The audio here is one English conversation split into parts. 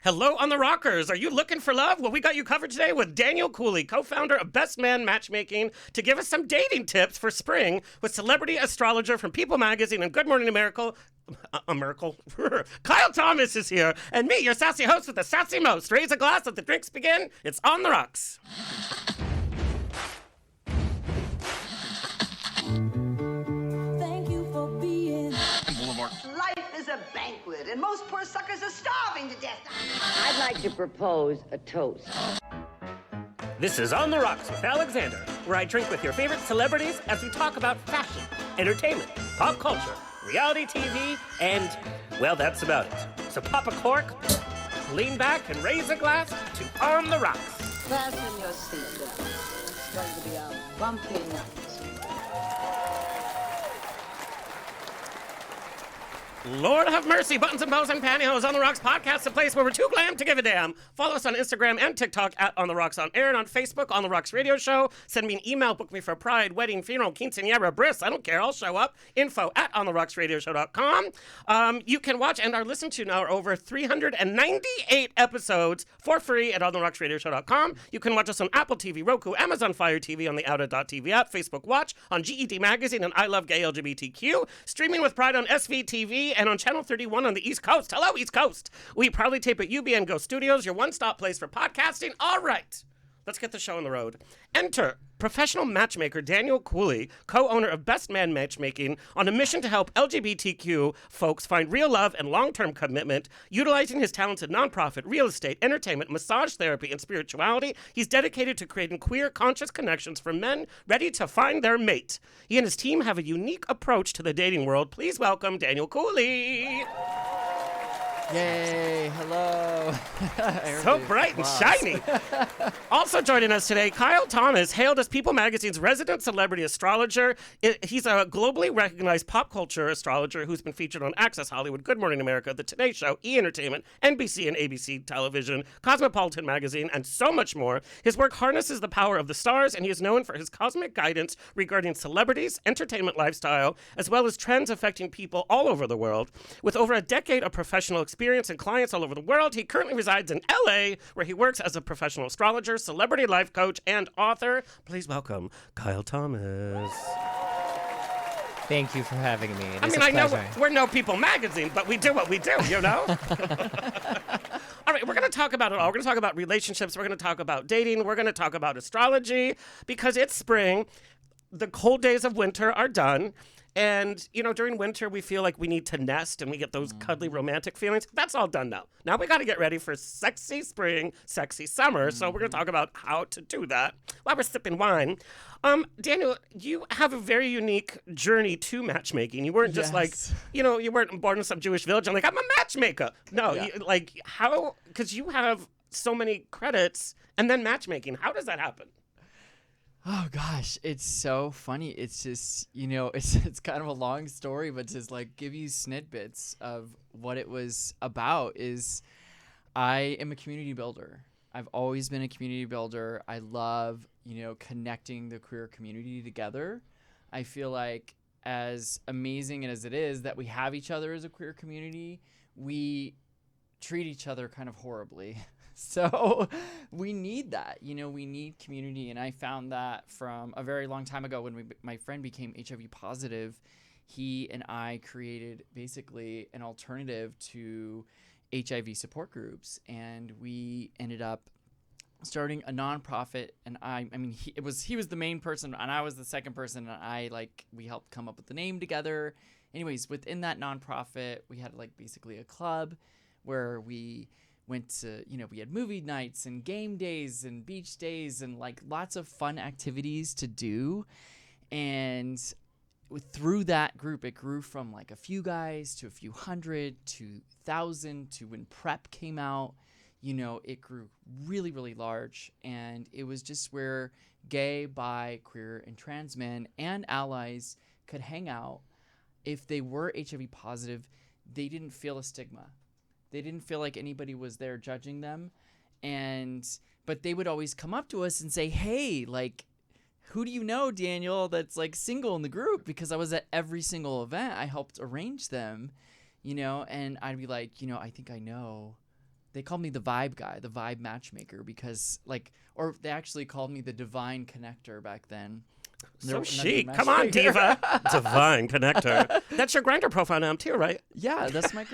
Hello on the Rockers. Are you looking for love? Well, we got you covered today with Daniel Cooley, co-founder of Best Man Matchmaking, to give us some dating tips for spring with celebrity astrologer from People Magazine and Good Morning America. Kyle Thomas is here, and me, your sassy host with the sassy most. Raise a glass, let the drinks begin. It's on the rocks. Life is a banquet, and most poor suckers are starving to death. I'd like to propose a toast. This is On the Rocks with Alexander, where I drink with your favorite celebrities as we talk about fashion, entertainment, pop culture, reality TV, and, well, that's about it. So pop a cork, lean back, and raise a glass to On the Rocks. Fasten your seatbelt. It's going to be a bumpy night. Lord have mercy, buttons and bows and pantyhose. On the Rocks podcast, the place where we're too glam to give a damn. Follow us on Instagram and TikTok at On the Rocks on Air, and on Facebook, On the Rocks Radio Show. Send me an email, book me for a pride, wedding, funeral, quinceañera, bris. I don't care, I'll show up. Info at ontherocksradioshow.com. You can watch and are listened to now over 398 episodes for free at ontherocksradioshow.com. You can watch us on Apple TV, Roku, Amazon Fire TV, on the Outa.tv app, Facebook Watch, on GED Magazine, and I Love Gay LGBTQ. Streaming with pride on SVTV and on Channel 31 on the East Coast. Hello, East Coast. We proudly tape at UBN Go Studios, your one-stop place for podcasting. All right, let's get the show on the road. Enter professional matchmaker Daniel Cooley, co-owner of Best Man Matchmaking, on a mission to help LGBTQ folks find real love and long-term commitment. Utilizing his talented nonprofit, real estate, entertainment, massage therapy, and spirituality, he's dedicated to creating queer, conscious connections for men ready to find their mate. He and his team have a unique approach to the dating world. Please welcome Daniel Cooley. Yay, hello. So bright and shiny. Also joining us today, Kyle Thomas, hailed as People Magazine's resident celebrity astrologer. He's a globally recognized pop culture astrologer who's been featured on Access Hollywood, Good Morning America, The Today Show, E! Entertainment, NBC and ABC Television, Cosmopolitan Magazine, and so much more. His work harnesses the power of the stars, and he is known for his cosmic guidance regarding celebrities, entertainment lifestyle, as well as trends affecting people all over the world. With over a decade of professional experience and clients all over the world, he currently resides in LA, where he works as a professional astrologer, celebrity life coach, and author. Please welcome Kyle Thomas. Thank you for having me. I know we're no People Magazine, but we do what we do, you know? All right, we're going to talk about it all. We're going to talk about relationships. We're going to talk about dating. We're going to talk about astrology, because it's spring. The cold days of winter are done. And, you know, during winter, we feel like we need to nest and we get those cuddly romantic feelings. That's all done now. Now we got to get ready for sexy spring, sexy summer. So we're going to talk about how to do that while we're sipping wine. Daniel, you have a very unique journey to matchmaking. You weren't just like, you know, you weren't born in some Jewish village and like, I'm a matchmaker. No, how, because you have so many credits and then matchmaking. How does that happen? Oh gosh, it's so funny. It's just, you know, it's kind of a long story, but just like give you snippets of what it was about. Is I am a community builder. I've always been a community builder. I love, you know, connecting the queer community together. I feel like as amazing as it is that we have each other as a queer community, we treat each other kind of horribly. So we need that, you know, we need community. And I found that from a very long time ago when my friend became HIV positive. He and I created basically an alternative to HIV support groups. And we ended up starting a nonprofit. And he was the main person and I was the second person. And we helped come up with the name together. Anyways, within that nonprofit, we had like basically a club where we went to, you know, we had movie nights and game days and beach days and like lots of fun activities to do. And through that group, it grew from like a few guys to a few hundred to 1,000 to when PrEP came out, you know, it grew really, really large. And it was just where gay, bi, queer, and trans men and allies could hang out. If they were HIV positive, they didn't feel a stigma. They didn't feel like anybody was there judging them. But they would always come up to us and say, hey, like, who do you know, Daniel, that's like single in the group? Because I was at every single event. I helped arrange them, you know, and I'd be like, you know, I think I know they called me the vibe guy, the vibe matchmaker, because or they actually called me the divine connector back then. So chic. Come on, diva. Divine connector. That's your Grindr profile now too, right? Yeah, that's my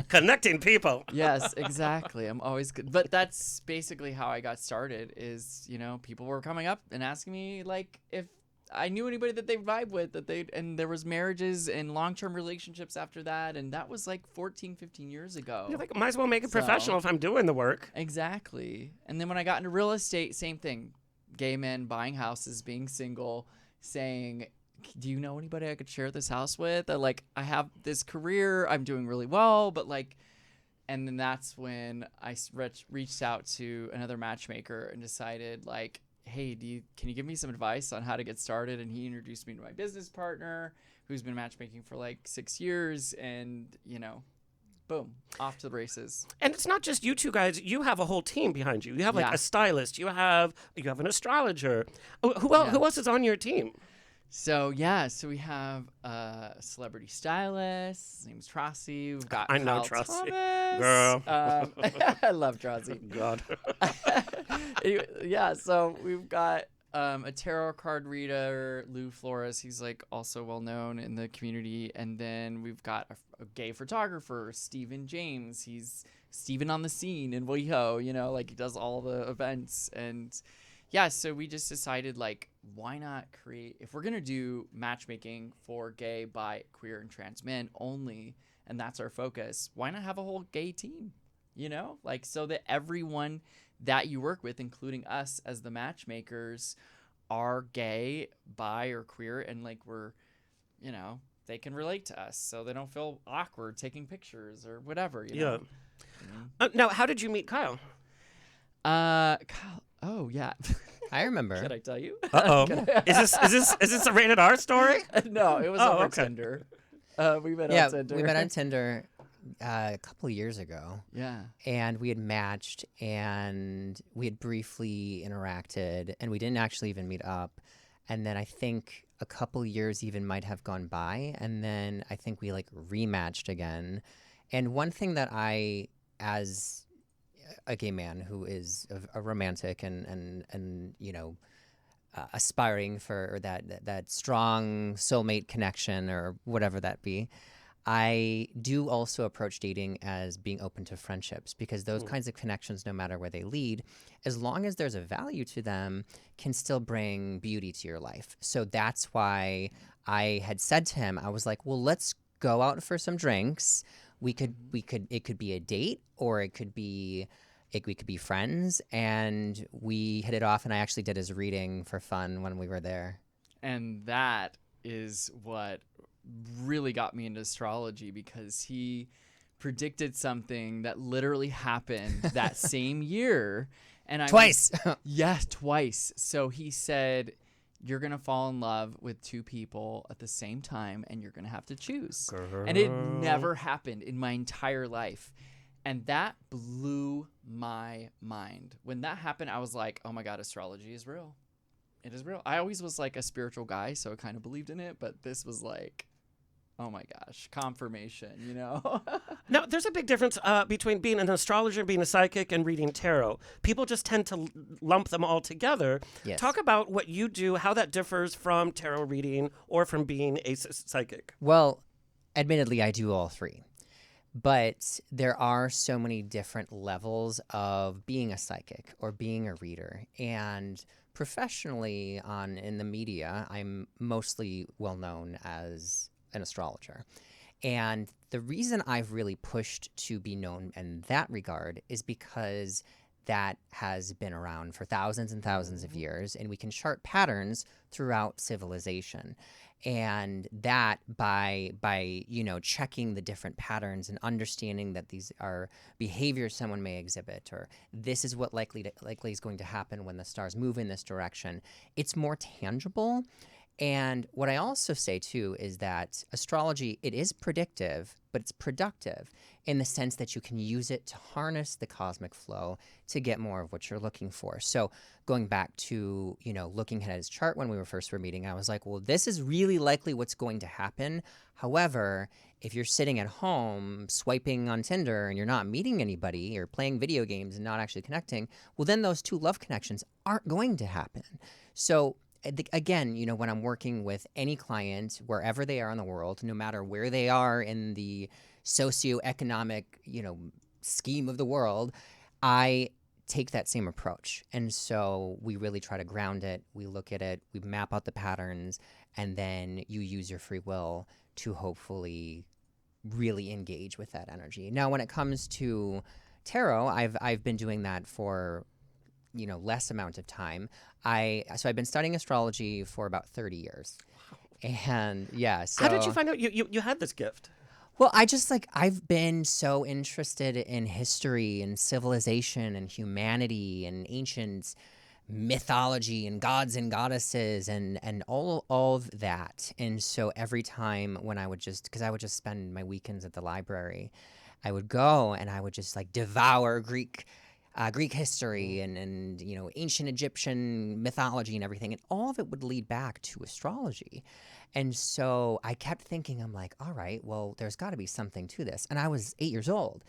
Connecting people. Yes, exactly. I'm always good. But that's basically how I got started is, people were coming up and asking me if I knew anybody that they vibe with, and there was marriages and long-term relationships after that. And that was 14, 15 years ago. You're might as well make it professional if I'm doing the work. Exactly. And then when I got into real estate, same thing. Gay men buying houses, being single, saying, do you know anybody I could share this house with? I have this career, I'm doing really well, but and then that's when I reached out to another matchmaker and decided hey, can you give me some advice on how to get started? And he introduced me to my business partner who's been matchmaking for 6 years, and boom, off to the races. And it's not just you two guys. You have a whole team behind you. You have a stylist. You have an astrologer. Who else is on your team? So we have a celebrity stylist. His name's Trossi. We've got I know Kyle Trossi. Thomas. Girl. I love Trossi. God. Yeah, so we've got a tarot card reader, Lou Flores. He's also well known in the community. And then we've got a gay photographer, Stephen James. He's Stephen on the scene in WeHo, he does all the events. And yeah, so we just decided why not create, if we're going to do matchmaking for gay, bi, queer, and trans men only, and that's our focus, why not have a whole gay team, so that everyone that you work with, including us as the matchmakers, are gay, bi, or queer, and we're, they can relate to us, so they don't feel awkward taking pictures or whatever. You know? Now, how did you meet Kyle? Kyle. Oh yeah, I remember. Can I tell you? Is this a rated R story? No, it was over Tinder. We met on Tinder. We met on Tinder a couple of years ago. Yeah. And we had matched, and we had briefly interacted, and we didn't actually even meet up. And then I think a couple years even might have gone by, and then I think we rematched again. And one thing that I, as a gay man who is a romantic and aspiring for that strong soulmate connection or whatever that be, I do also approach dating as being open to friendships, because those kinds of connections, no matter where they lead, as long as there's a value to them, can still bring beauty to your life. So that's why I had said to him, I was like, well, let's go out for some drinks. It could be a date, or we could be friends. And we hit it off, and I actually did his reading for fun when we were there. And that is what really got me into astrology, because he predicted something that literally happened that same year. And Twice. Yes, twice. So he said, you're going to fall in love with two people at the same time, and you're going to have to choose. Girl. And it never happened in my entire life. And that blew my mind. When that happened, I was like, oh my God, astrology is real. It is real. I always was a spiritual guy, so I kind of believed in it. But this was oh my gosh, confirmation, Now, there's a big difference between being an astrologer, being a psychic, and reading tarot. People just tend to lump them all together. Yes. Talk about what you do, how that differs from tarot reading or from being a psychic. Well, admittedly, I do all three. But there are so many different levels of being a psychic or being a reader. And professionally in the media, I'm mostly well known as an astrologer. And the reason I've really pushed to be known in that regard is because that has been around for thousands and thousands of years, and we can chart patterns throughout civilization. And that by checking the different patterns and understanding that these are behaviors someone may exhibit, or this is what likely is going to happen when the stars move in this direction, it's more tangible. And what I also say too is that astrology, it is predictive, but it's productive in the sense that you can use it to harness the cosmic flow to get more of what you're looking for. So going back to, looking at his chart when we were meeting, I was like, well, this is really likely what's going to happen. However, if you're sitting at home swiping on Tinder and you're not meeting anybody or playing video games and not actually connecting, well, then those two love connections aren't going to happen. So again, when I'm working with any client, wherever they are in the world, no matter where they are in the socioeconomic, scheme of the world, I take that same approach. And so we really try to ground it. We look at it, we map out the patterns, and then you use your free will to hopefully really engage with that energy. Now, when it comes to tarot, I've been doing that for less amount of time. So I've been studying astrology for about 30 years. And yeah, so how did you find out you had this gift? Well, I've been so interested in history and civilization and humanity and ancient mythology and gods and goddesses and all of that. And so every time when because I would just spend my weekends at the library, I would go and I would just devour Greek history and ancient Egyptian mythology and everything, and all of it would lead back to astrology. And so I kept thinking, I'm like, all right, well, there's got to be something to this. And I was 8 years old,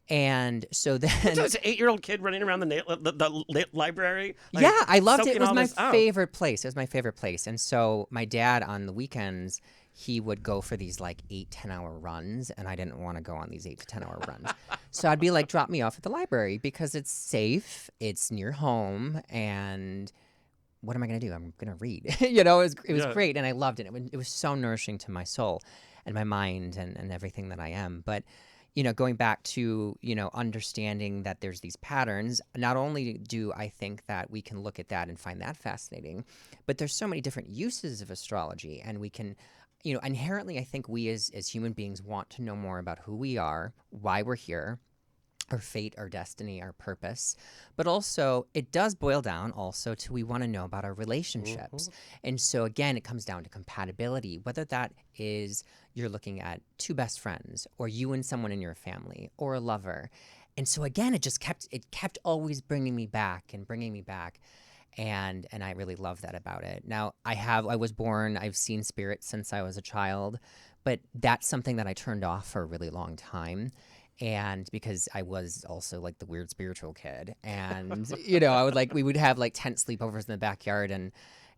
and so then so it's an 8-year-old kid running around the library. Yeah, I loved it. It was my Oh. favorite place. It was my favorite place. And so my dad on the weekends, he would go for these 8-10 hour runs, and I didn't want to go on these 8 to 10 hour runs. So I'd be like, drop me off at the library because it's safe, it's near home, and what am I going to do? I'm going to read. It was great, and I loved it. It was so nourishing to my soul and my mind and everything that I am. But going back to, understanding that there's these patterns, not only do I think that we can look at that and find that fascinating, but there's so many different uses of astrology, and we can, inherently, I think we as human beings want to know more about who we are, why we're here, our fate, our destiny, our purpose. But also, it does boil down also to we want to know about our relationships. And so, again, it comes down to compatibility, whether that is you're looking at two best friends or you and someone in your family or a lover. And so, again, it kept always bringing me back. And I really love that about it. Now, I've seen spirits since I was a child, but that's something that I turned off for a really long time. And because I was also the weird spiritual kid, and we would have tent sleepovers in the backyard, and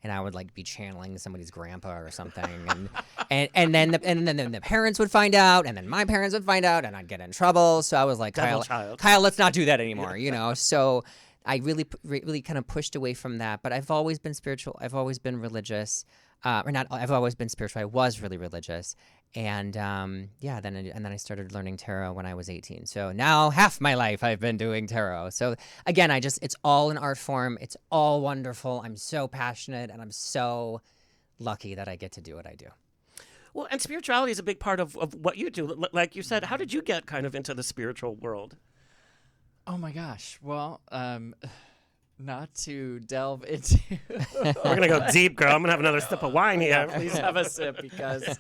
I would be channeling somebody's grandpa or something, and then the parents would find out, and then my parents would find out, and I'd get in trouble. So I was like, Kyle, let's not do that anymore, So I really kind of pushed away from that. But I've always been spiritual. I've always been religious. I've always been spiritual. I was really religious. And then I started learning tarot when I was 18. So now half my life I've been doing tarot. So again, it's all an art form. It's all wonderful. I'm so passionate, and I'm so lucky that I get to do what I do. Well, and spirituality is a big part of what you do. Like you said, how did you get kind of into the spiritual world? Oh my gosh. Well, not to delve into. We're going to go deep, girl. I'm going to have another sip of wine here. Please have a sip, because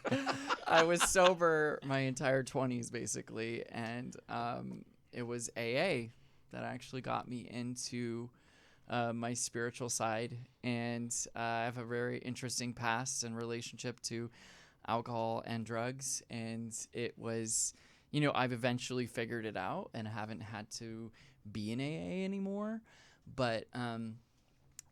I was sober my entire 20s, basically. And it was AA that actually got me into my spiritual side. And I have a very interesting past and relationship to alcohol and drugs. And it was, I've eventually figured it out and haven't had to be in AA anymore. But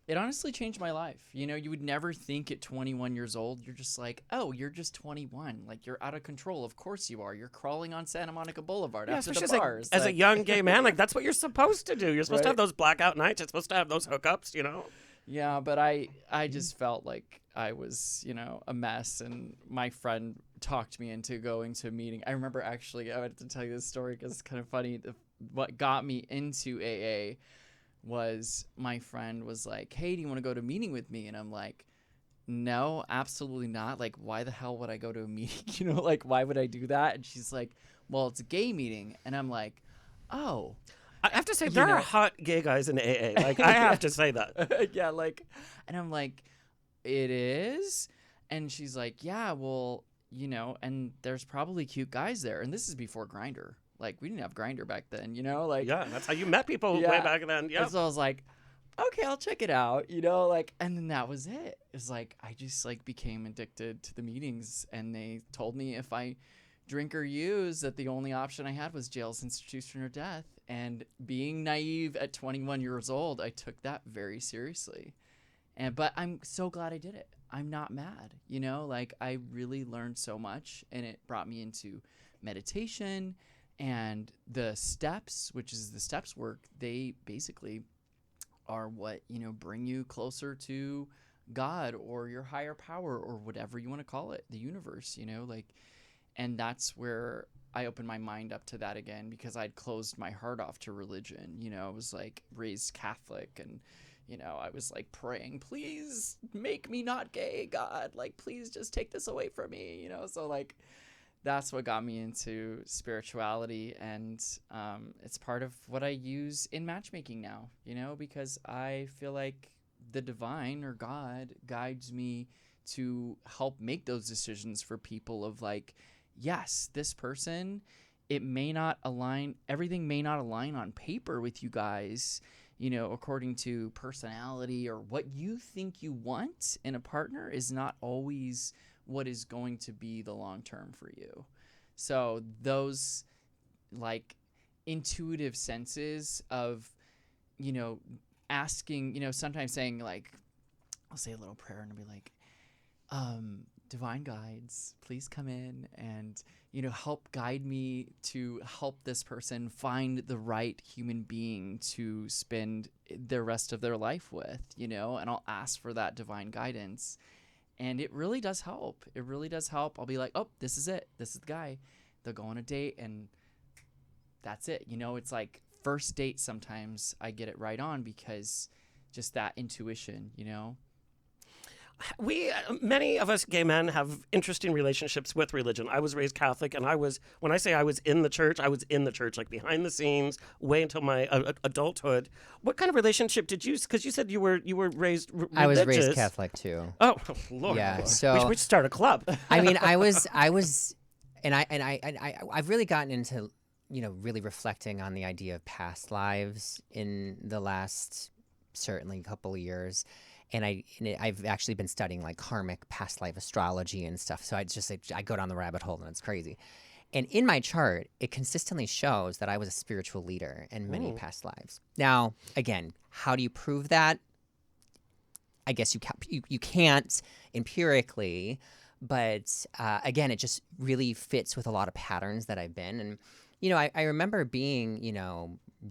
it honestly changed my life. You would never think at 21 years old, you're just like, oh, you're just 21. You're out of control. Of course you are. You're crawling on Santa Monica Boulevard after the bars. As a young gay man, that's what you're supposed to do. You're supposed to have those blackout nights. You're supposed to have those hookups, Yeah, but I just felt like I was, a mess. And my friend talked me into going to a meeting. I remember actually, I wanted to tell you this story because it's kind of funny. What got me into AA was my friend was like, hey, do you want to go to a meeting with me? And I'm like, no, absolutely not. Why the hell would I go to a meeting? Why would I do that? And she's like, well, it's a gay meeting. And I'm like, oh. I have to say, there are hot gay guys in AA. I have to say that. Yeah, and I'm like, it is? And she's like, yeah, well, and there's probably cute guys there. And this is before Grindr. Like, we didn't have Grindr back then, like. Yeah, that's how you met people Yeah. way back then. Yeah. And so I was like, okay, I'll check it out, like, and then that was it. It was like, I just like became addicted to the meetings, and they told me if I drink or use that the only option I had was jail, institution, or death. And being naive at 21 years old, I took that very seriously. But I'm so glad I did it. I'm not mad, like I really learned so much, and it brought me into meditation and the steps, which is the steps work. They basically are what, bring you closer to God or your higher power or whatever you want to call it, the universe, and that's where I opened my mind up to that again, because I'd closed my heart off to religion. I was like raised Catholic, and I was like praying, please make me not gay, God, like, please just take this away from me, so like that's what got me into spirituality. And it's part of what I use in matchmaking now, because I feel like the divine or God guides me to help make those decisions for people of like, yes, this person, it may not align, everything may not align on paper with you guys, according to personality, or what you think you want in a partner is not always what is going to be the long term for you. So those like intuitive senses of, asking, sometimes saying like, I'll say a little prayer and I'll be like, divine guides, please come in and, help guide me to help this person find the right human being to spend the rest of their life with, and I'll ask for that divine guidance. And it really does help. It really does help. I'll be like, oh, this is it. This is the guy. They'll go on a date and that's it. It's like first date sometimes I get it right on, because just that intuition, Many of us gay men have interesting relationships with religion. I was raised Catholic, and when I say I was in the church, like behind the scenes, way until my adulthood. What kind of relationship did you? Because you said you were raised religious. I was raised Catholic too. Oh, Lord. Yeah, Lord. so we should start a club. I mean, I was, and I've really gotten into, really reflecting on the idea of past lives in the last certainly couple of years. And I've actually been studying like karmic past life astrology and stuff. So I go down the rabbit hole and it's crazy. And in my chart, it consistently shows that I was a spiritual leader in many past lives. Now, again, how do you prove that? I guess you can't empirically, but again, it just really fits with a lot of patterns that I've been. And, I remember being,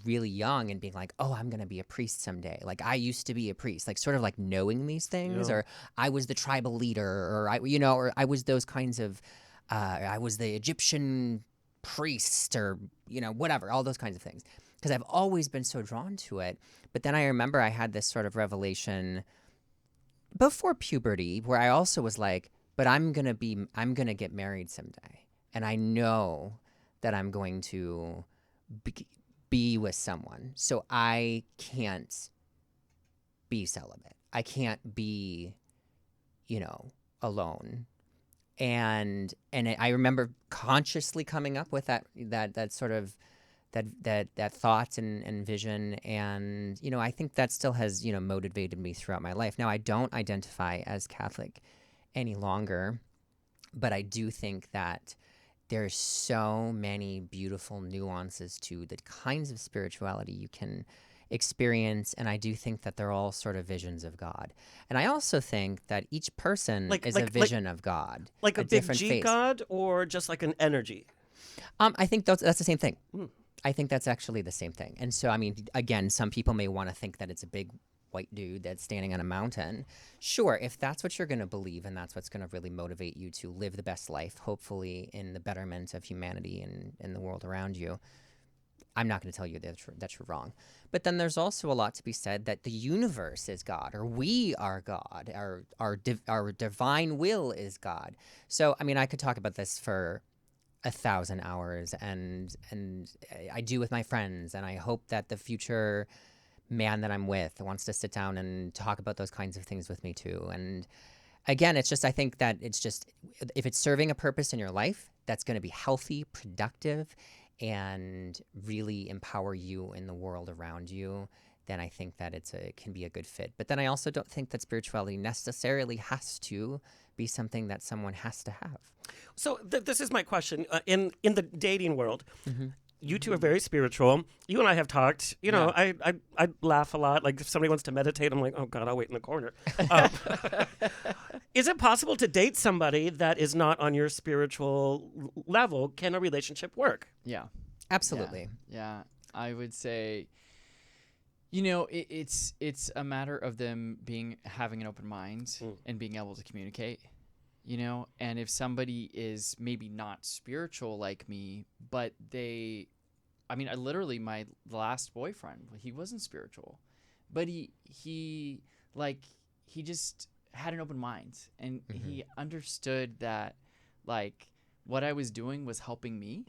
really young and being like, oh, I'm going to be a priest someday. Like I used to be a priest, like sort of like knowing these things, or I was the tribal leader, or or I was those kinds of, I was the Egyptian priest, or, whatever, all those kinds of things. Because I've always been so drawn to it. But then I remember I had this sort of revelation before puberty where I also was like, but I'm going to get married someday. And I know that I'm going to be with someone. So I can't be celibate. I can't be, alone. And I remember consciously coming up with that sort of that thought and vision. And, I think that still has, motivated me throughout my life. Now I don't identify as Catholic any longer, but I do think that there's so many beautiful nuances to the kinds of spirituality you can experience, and I do think that they're all sort of visions of God. And I also think that each person is a vision of God. Like a big different G face. God, or just like an energy? I think that's the same thing. I think that's actually the same thing. And so, I mean, again, some people may want to think that it's a big white dude that's standing on a mountain. Sure, if that's what you're going to believe and that's what's going to really motivate you to live the best life, hopefully in the betterment of humanity and in the world around you, I'm not going to tell you that you're wrong. But then there's also a lot to be said that the universe is God, or we are God, our divine will is God. So, I mean, I could talk about this for 1,000 hours, and I do with my friends, and I hope that the future man that I'm with wants to sit down and talk about those kinds of things with me too. And again, it's just, I think that it's just, if it's serving a purpose in your life, that's going to be healthy, productive, and really empower you in the world around you, then I think that it can be a good fit. But then I also don't think that spirituality necessarily has to be something that someone has to have. So this is my question. In the dating world, you two are very spiritual. You and I have talked. You know, I laugh a lot. Like if somebody wants to meditate, I'm like, oh God, I'll wait in the corner. Is it possible to date somebody that is not on your spiritual level? Can a relationship work? Yeah. Absolutely. Yeah. I would say, you know, it's a matter of them having an open mind and being able to communicate, you know, and if somebody is maybe not spiritual like me, but I literally, my last boyfriend, he wasn't spiritual, but he just had an open mind, and he understood that like what I was doing was helping me.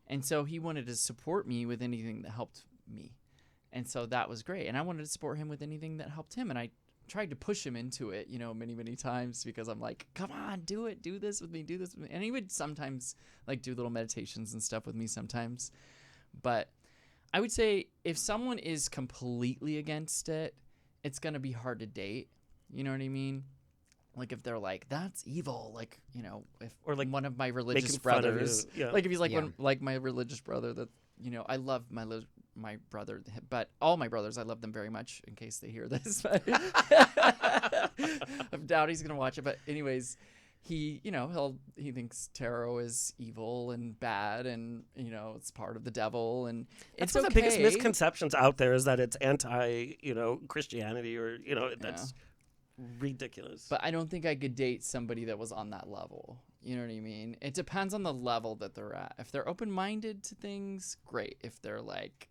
And so he wanted to support me with anything that helped me. And so that was great. And I wanted to support him with anything that helped him. And I tried to push him into it, you know, many, many times, because I'm like, come on, do it. Do this with me. Do this with me. And he would sometimes like do little meditations and stuff with me sometimes. But I would say if someone is completely against it, it's going to be hard to date. You know what I mean? Like if they're like, that's evil, like, you know, or like one of my religious brothers, like if he's like like my religious brother, that, you know, I love my brother, but all my brothers, I love them very much, in case they hear this. I doubt he's gonna watch it, but anyways, he thinks tarot is evil and bad, and you know it's part of the devil, and it's okay. one of the biggest misconceptions out there is that it's anti, Christianity, or that's ridiculous. But I don't think I could date somebody that was on that level. You know what I mean? It depends on the level that they're at. If they're open-minded to things, great. If they're like,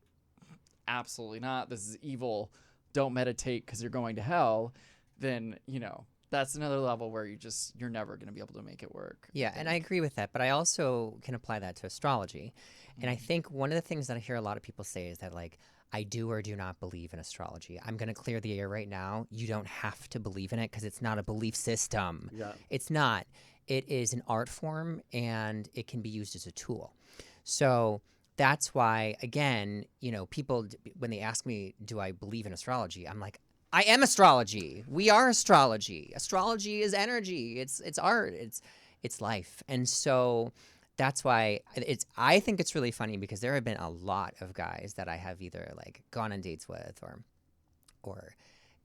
absolutely not, this is evil, don't meditate because you're going to hell, then, that's another level where you're never going to be able to make it work. Yeah, and I agree with that, but I also can apply that to astrology. And I think one of the things that I hear a lot of people say is that, like, I do or do not believe in astrology. I'm going to clear the air right now. You don't have to believe in it because it's not a belief system. Yeah. It's not. It is an art form, and it can be used as a tool. So that's why, again, people, when they ask me, do I believe in astrology? I'm like, I am astrology. We are astrology. Astrology is energy. It's art. It's life. And so that's why I think it's really funny, because there have been a lot of guys that I have either like gone on dates with or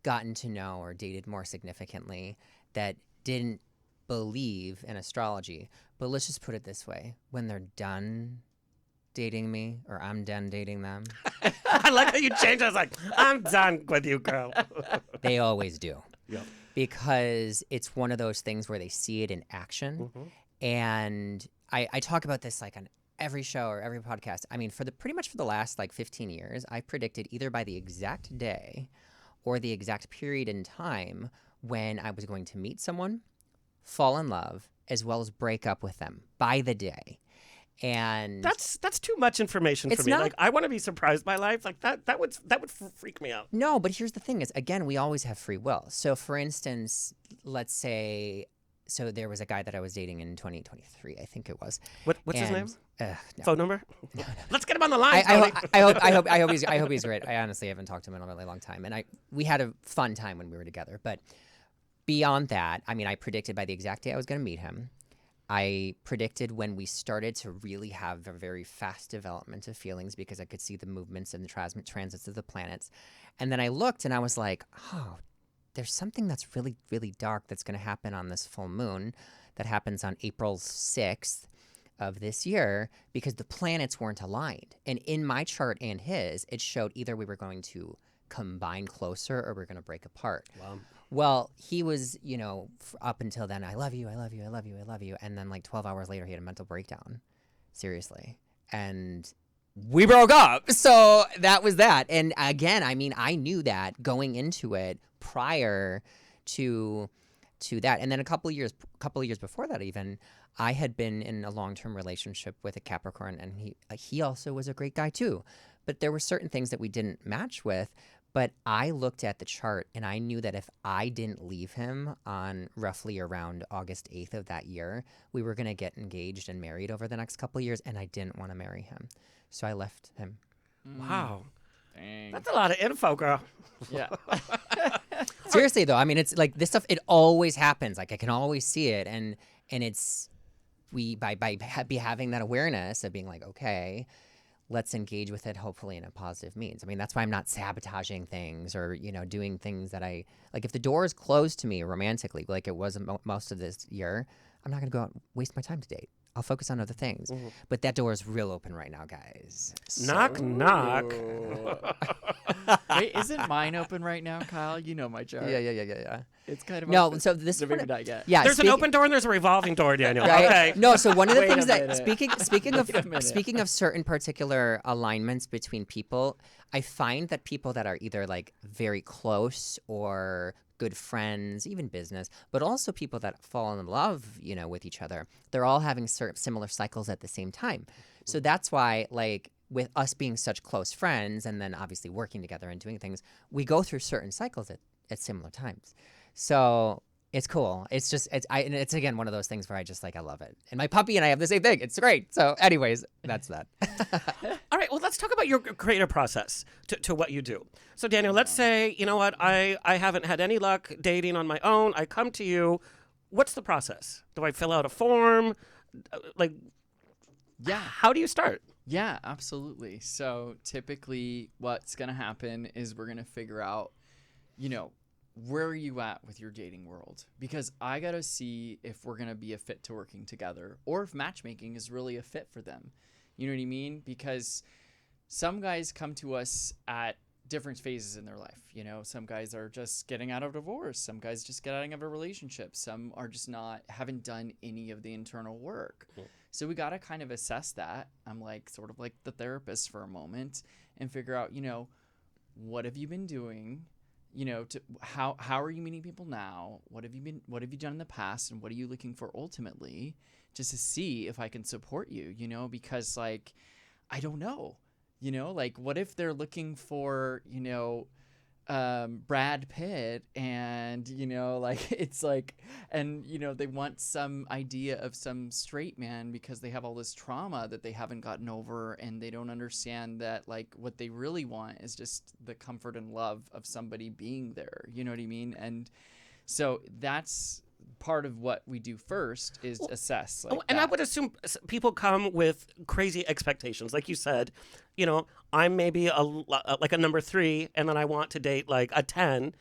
gotten to know or dated more significantly that didn't believe in astrology. But let's just put it this way. When they're done dating me, or I'm done dating them. I like how you changed. I was like, I'm done with you, girl. They always do. Yep. Because it's one of those things where they see it in action. Mm-hmm. And I talk about this like on every show or every podcast. I mean, pretty much for the last like 15 years, I predicted either by the exact day or the exact period in time when I was going to meet someone, fall in love, as well as break up with them by the day. And that's too much information for me. Like, I want to be surprised by life. Like that would freak me out. No, but here's the thing: is again, we always have free will. So, for instance, let's say, there was a guy that I was dating in 2023, I think it was. What's his name? No. Phone number? No. Let's get him on the line. I hope he's great. I honestly haven't talked to him in a really long time, and we had a fun time when we were together. But beyond that, I mean, I predicted by the exact day I was going to meet him. I predicted when we started to really have a very fast development of feelings, because I could see the movements and the transits of the planets. And then I looked and I was like, oh, there's something that's really, really dark that's going to happen on this full moon that happens on April 6th of this year, because the planets weren't aligned. And in my chart and his, it showed either we were going to combine closer or we're going to break apart. Wow. Well, he was, up until then, I love you, I love you, I love you, I love you. And then like 12 hours later, he had a mental breakdown. Seriously. And we broke up. So that was that. And again, I mean, I knew that going into it prior to that. And then a couple of years before that even, I had been in a long-term relationship with a Capricorn, and he also was a great guy too. But there were certain things that we didn't match with. But I looked at the chart and I knew that if I didn't leave him on roughly around August 8th of that year, we were going to get engaged and married over the next couple of years, and I didn't want to marry him. So I left him. Wow. Dang. That's a lot of info, girl. Yeah. Seriously, though, I mean, it's like this stuff, it always happens. Like I can always see it. And it's, by having that awareness of being like, okay, let's engage with it hopefully in a positive means. I mean, that's why I'm not sabotaging things or, doing things that like if the door is closed to me romantically, like it was most of this year, I'm not going to go out and waste my time to date. I'll focus on other things. But that door is real open right now, guys. Knock, knock. Wait, isn't mine open right now, Kyle? You know my chart. Yeah. It's kind of No, open. so this So maybe not yet. Yeah, There's an open door and there's a revolving door, Daniel. right? Okay. No, so one of the Wait a things that minute. speaking of certain particular alignments between people, I find that people that are either like very close or good friends, even business, but also people that fall in love, with each other, they're all having similar cycles at the same time. So that's why, like, with us being such close friends and then obviously working together and doing things, we go through certain cycles at similar times. So it's cool. It's again one of those things where I love it. And my puppy and I have the same thing. It's great. So anyways, that's that. All right, well, let's talk about your creative process to what you do. So, Daniel, let's say, you know what, I haven't had any luck dating on my own. I come to you. What's the process? Do I fill out a form? Like, Yeah. how do you start? Yeah, absolutely. So typically what's going to happen is we're going to figure out, where are you at with your dating world? Because I got to see if we're going to be a fit to working together or if matchmaking is really a fit for them. You know what I mean? Because some guys come to us at different phases in their life. Some guys are just getting out of divorce. Some guys just get out of a relationship. Some are just haven't done any of the internal work. Cool. So we got to kind of assess that. I'm like sort of like the therapist for a moment and figure out, what have you been doing? How are you meeting people now? What have you done in the past? And what are you looking for ultimately, just to see if I can support you, because like, I don't know, like what if they're looking for, Brad Pitt and, like, it's like, and, they want some idea of some straight man because they have all this trauma that they haven't gotten over and they don't understand that, like, what they really want is just the comfort and love of somebody being there. You know what I mean? And so that's part of what we do first is assess. Like and that. I would assume people come with crazy expectations. Like you said, I'm maybe like a number 3, and then I want to date like a 10,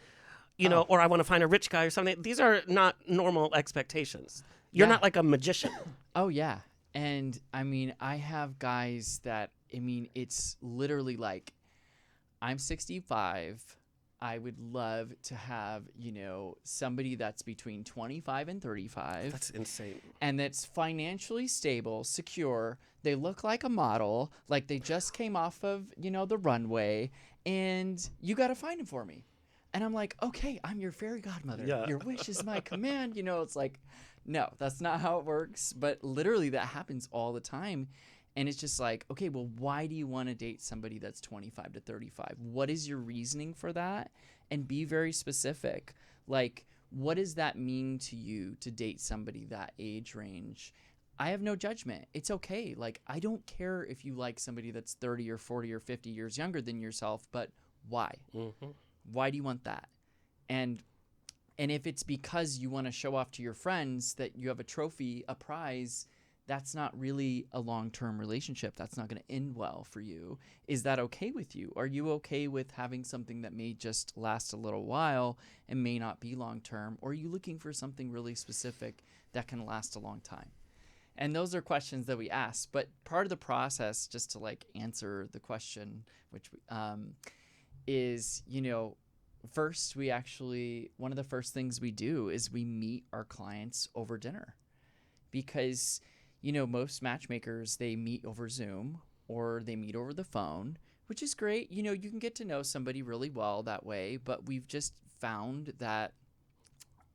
or I want to find a rich guy or something. These are not normal expectations. You're Yeah. not like a magician. Oh, yeah. And I mean, I have guys that, it's literally like, I'm 65. I would love to have, somebody that's between 25 and 35. That's insane. And that's financially stable, secure. They look like a model, like they just came off of, the runway, and you got to find him for me. And I'm like, okay, I'm your fairy godmother. Yeah. Your wish is my command. It's like, no, that's not how it works. But literally that happens all the time. And it's just like, okay, well, why do you want to date somebody that's 25 to 35? What is your reasoning for that? And be very specific. Like, what does that mean to you to date somebody that age range? I have no judgment. It's okay. Like, I don't care if you like somebody that's 30 or 40 or 50 years younger than yourself, but why? Mm-hmm. Why do you want that? And if it's because you want to show off to your friends that you have a trophy, a prize, that's not really a long-term relationship. That's not going to end well for you. Is that okay with you? Are you okay with having something that may just last a little while and may not be long-term? Or are you looking for something really specific that can last a long time? And those are questions that we ask. But part of the process, just to like answer the question, which is, first one of the first things we do is we meet our clients over dinner. Because most matchmakers, they meet over Zoom or they meet over the phone, which is great. You can get to know somebody really well that way, but we've just found that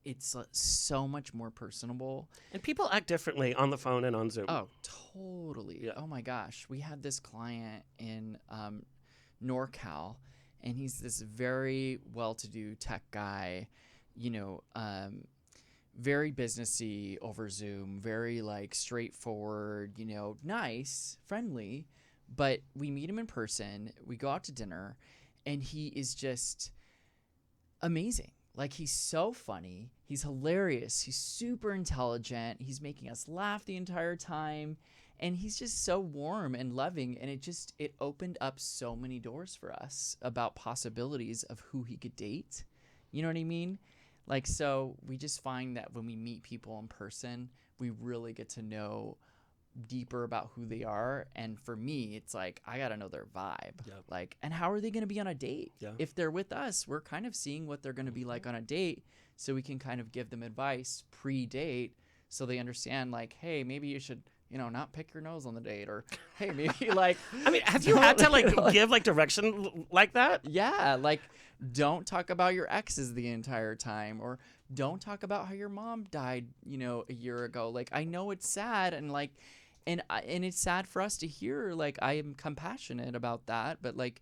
it's so much more personable. And people act differently on the phone and on Zoom. Oh, totally. Yeah. Oh my gosh. We had this client in NorCal, and he's this very well-to-do tech guy, you know, very businessy over Zoom, very like straightforward, you know, nice, friendly. But we meet him in person, we go out to dinner, and he is just amazing. Like, he's so funny, he's hilarious, he's super intelligent, he's making us laugh the entire time, and he's just so warm and loving, and it opened up so many doors for us about possibilities of who he could date. You know what I mean? Like, so we just find that when we meet people in person, we really get to know deeper about who they are. And for me, it's like, I got to know their vibe. Yep. Like, and how are they going to be on a date? Yeah. If they're with us, we're kind of seeing what they're going to be like on a date, so we can kind of give them advice pre-date so they understand, like, hey, maybe you should, you know, not pick your nose on the date, or hey, maybe like I mean, have you had to like give like direction like that? yeah, like, don't talk about your exes the entire time, or don't talk about how your mom died, you know, a year ago. Like, I know it's sad, and like, and it's sad for us to hear. Like, I am compassionate about that, but like,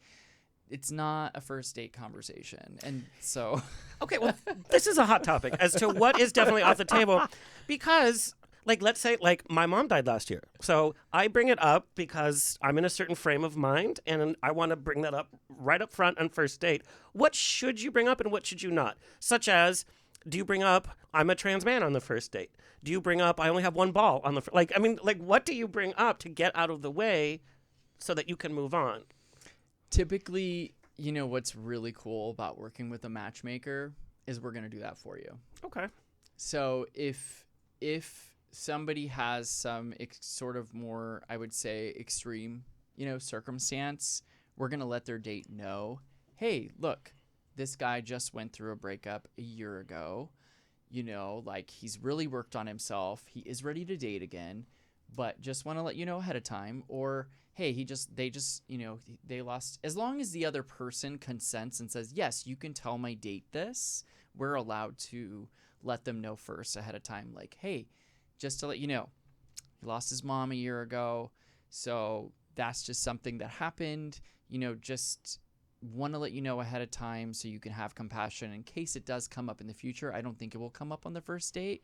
it's not a first date conversation. And so Okay, well, this is a hot topic as to what is definitely off the table, because like, let's say like my mom died last year. So I bring it up because I'm in a certain frame of mind, and I want to bring that up right up front on first date. What should you bring up and what should you not? Such as, do you bring up, I'm a trans man on the first date? Do you bring up, I only have one ball on the like, I mean, like, what do you bring up to get out of the way so that you can move on? typically, you know, what's really cool about working with a matchmaker is we're going to do that for you. Okay. So if somebody has some sort of more, I would say, extreme, you know, circumstance, we're going to let their date know, hey, look, this guy just went through a breakup a year ago. You know, like, he's really worked on himself. He is ready to date again, but just want to let you know ahead of time. Or, hey, they just, you know, they lost. As long as the other person consents and says, yes, you can tell my date this, we're allowed to let them know first ahead of time. Like, hey, just to let you know, he lost his mom a year ago. So that's just something that happened. You know, just want to let you know ahead of time so you can have compassion in case it does come up in the future. I don't think it will come up on the first date,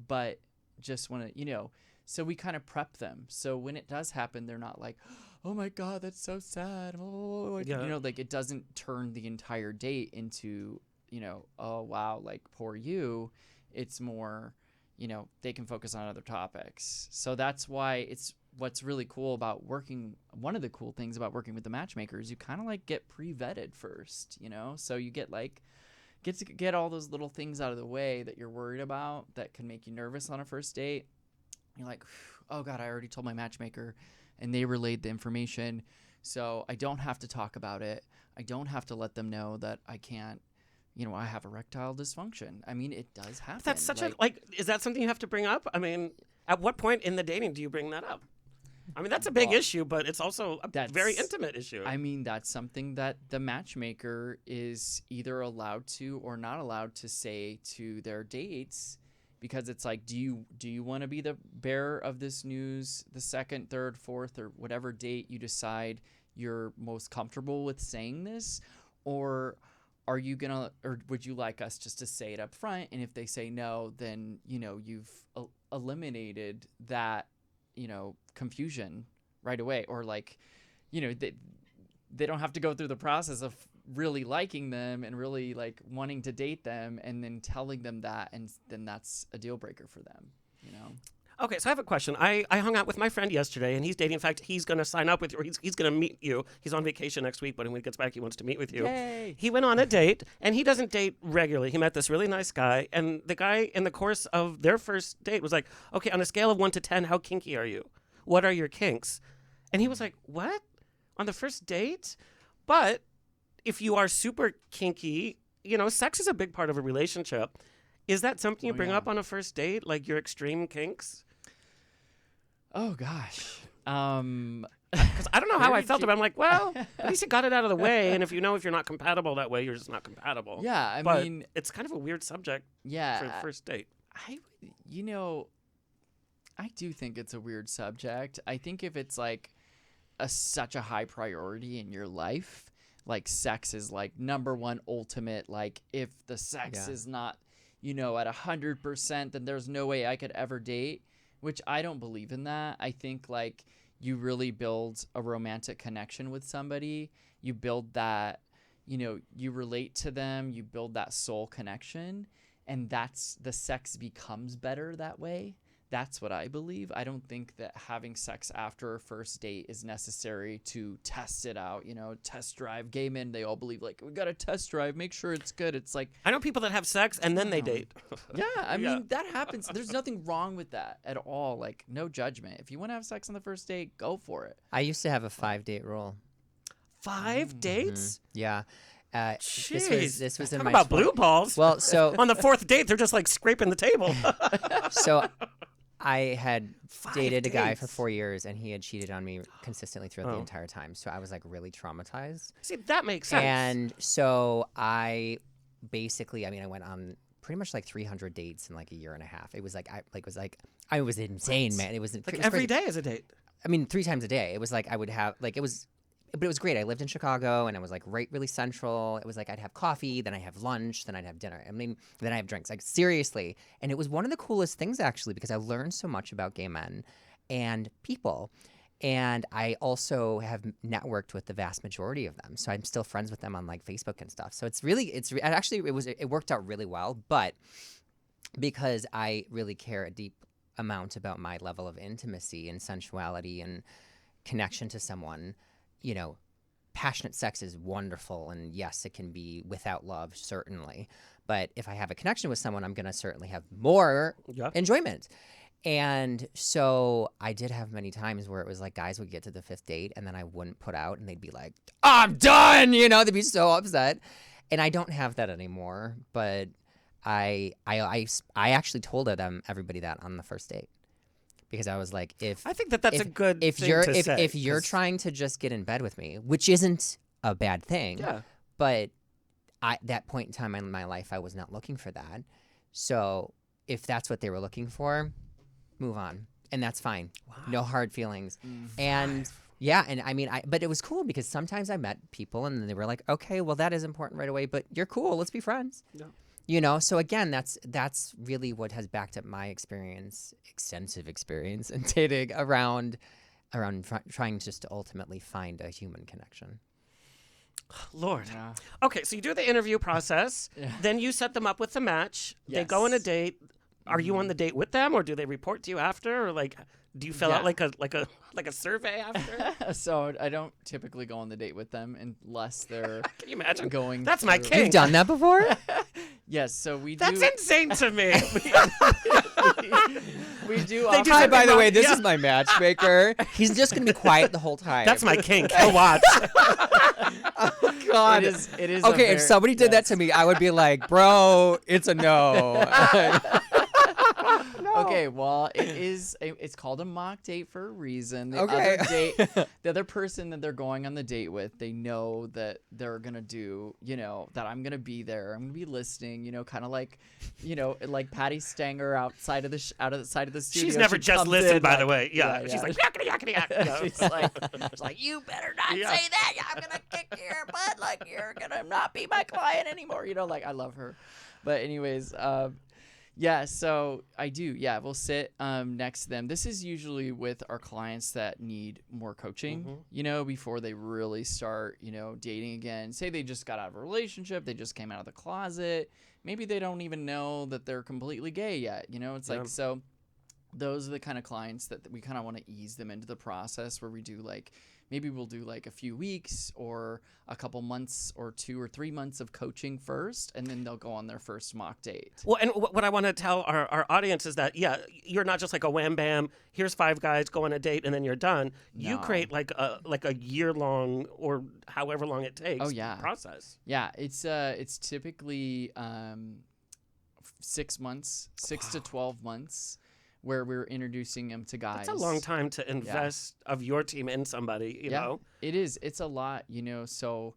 but just want to, you know, so we kind of prep them. So when it does happen, they're not like, oh my God, that's so sad. Oh, Yeah. you know, like, it doesn't turn the entire date into, you know, oh wow, like, poor you. It's more, you know, they can focus on other topics. So that's why it's what's really cool about working. One of the cool things about working with the matchmaker is you kind of like get pre-vetted first, you know, so you get to get all those little things out of the way that you're worried about that can make you nervous on a first date. You're like, oh God, I already told my matchmaker and they relayed the information, so I don't have to talk about it. I don't have to let them know that I can't, you know, I have erectile dysfunction. I mean, it does happen. That's such is that something you have to bring up? I mean, at what point in the dating do you bring that up? I mean, that's a big issue, but it's also a very intimate issue. I mean, that's something that the matchmaker is either allowed to or not allowed to say to their dates, because it's like, do you want to be the bearer of this news the second, third, fourth, or whatever date you decide you're most comfortable with saying this? Or are you gonna, or would you like us just to say it up front? And if they say no, then, you know, you've eliminated that, you know, confusion right away. Or like, you know, they don't have to go through the process of really liking them and really like wanting to date them and then telling them that, and then that's a deal breaker for them, you know. Okay, so I have a question. I hung out with my friend yesterday, and he's dating. In fact, he's going to sign up with you, or he's going to meet you. He's on vacation next week, but when he gets back, he wants to meet with you. Yay! He went on a date, and he doesn't date regularly. He met this really nice guy, and the guy, in the course of their first date, was like, okay, on a scale of 1 to 10, how kinky are you? What are your kinks? And he was like, what? On the first date? But if you are super kinky, you know, sex is a big part of a relationship. Is that something you bring up on a first date, like your extreme kinks? Oh gosh. Because I don't know how I felt about it. I'm like, well, at least you got it out of the way. And if you're not compatible that way, you're just not compatible. Yeah, I but mean, it's kind of a weird subject yeah, for the first date. you know, I do think it's a weird subject. I think if it's like such a high priority in your life, like sex is like number one ultimate. Like if the sex is not, you know, at 100%, then there's no way I could ever date, which I don't believe in that. I think like you really build a romantic connection with somebody. You build that, you know, you relate to them, you build that soul connection, and that's the sex becomes better that way. That's what I believe. I don't think that having sex after a first date is necessary to test it out, you know, test drive. Gay men, they all believe like, we got to test drive, make sure it's good. It's like, I know people that have sex and then they date. yeah, I mean, that happens. There's nothing wrong with that at all. Like, no judgment. If you want to have sex on the first date, go for it. I used to have a 5-date rule. 5 dates? Yeah. Jeez. This was in Talk my about blue balls. Well, so on the 4th date, they're just like scraping the table. so I had 5 dated a guy for dates. 4 years, and he had cheated on me consistently throughout the entire time. So I was like really traumatized. See, that makes sense. And so I basically, I mean, I went on pretty much like 300 dates in like a year and a half. It was like I was insane, man. It was like it was every crazy. day is a date. I mean, 3 times a day. It was like I would have like but it was great. I lived in Chicago, and I was like really central. It was like I'd have coffee, then I'd have lunch, then I'd have dinner. I mean, then I have drinks. Like seriously, and it was one of the coolest things actually because I learned so much about gay men and people. And I also have networked with the vast majority of them, so I'm still friends with them on like Facebook and stuff. So it worked out really well. But because I really care a deep amount about my level of intimacy and sensuality and connection to someone, you know, passionate sex is wonderful, and yes, it can be without love, certainly. But if I have a connection with someone, I'm going to certainly have more enjoyment. And so I did have many times where it was like guys would get to the 5th date and then I wouldn't put out, and they'd be like, I'm done, you know, they'd be so upset. And I don't have that anymore, but I actually told everybody that on the first date. Because I was like, I think that's a good thing to say. If you're trying to just get in bed with me, which isn't a bad thing, but at that point in time in my life, I was not looking for that. So if that's what they were looking for, move on, and that's fine. Wow. No hard feelings. And yeah, and I mean, but it was cool because sometimes I met people and they were like, okay, well that is important right away, but you're cool. Let's be friends. Yeah. You know, so again, that's really what has backed up my extensive experience in dating around trying just to ultimately find a human connection. Lord. Yeah. Okay, so you do the interview process, then you set them up with the match. They go on a date. Are you on the date with them, or do they report to you after, or like do you fill out like a survey after? So I don't typically go on the date with them unless they're Can you imagine going. That's my through- kink. You've done that before? Yes, so we do. That's insane to me. We do. They do Hi, something by the wrong. way, this Yeah. is my matchmaker. He's just gonna be quiet the whole time. That's my kink. He'll watch. God. It is. Okay, if somebody did that to me, I would be like, bro, it's a no. Okay, well, it's called a mock date for a reason. Okay. The other person that they're going on the date with, they know that they're gonna do, you know, that I'm gonna be there. I'm gonna be listening, you know, kind of like, you know, like Patty Stanger outside of the side of the studio. She's never She just comes listened, in, by like, the way. Yeah. She's yeah. like, yakety, yakety, yakety. She's like, you better not Yeah. say that. I'm gonna kick your butt. Like you're gonna not be my client anymore. You know, like I love her. But anyways, yeah, so I do. Yeah, we'll sit next to them. This is usually with our clients that need more coaching, you know, before they really start, you know, dating again. Say they just got out of a relationship, they just came out of the closet. Maybe they don't even know that they're completely gay yet, you know? It's like, so those are the kind of clients that we kind of want to ease them into the process where we do like, maybe we'll do like a few weeks or a couple months or 2 or 3 months of coaching first, and then they'll go on their first mock date. Well, and what I want to tell our audience is that, yeah, you're not just like a wham bam, here's 5 guys, go on a date, and then you're done. You No. create like a year-long or however long it takes process. Yeah, it's typically 6 months, 6 to 12 months, where we're introducing them to guys. That's a long time to invest of your team in somebody, you know? It is. It's a lot, you know, so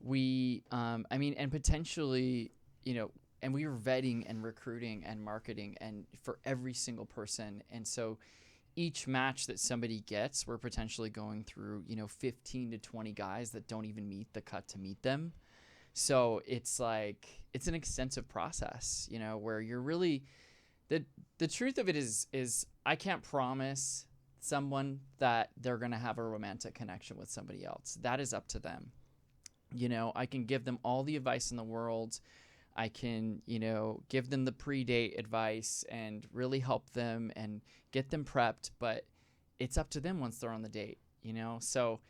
we, I mean, and potentially, you know, and we were vetting and recruiting and marketing and for every single person. And so each match that somebody gets, we're potentially going through, 15 to 20 guys that don't even meet the cut to meet them. So it's like, it's an extensive process, where you're really, the truth of it is I can't promise someone that they're going to have a romantic connection with somebody else. That is up to them. I can give them all the advice in the world. I can, give them the pre-date advice and really help them and get them prepped, but it's up to them once they're on the date, So,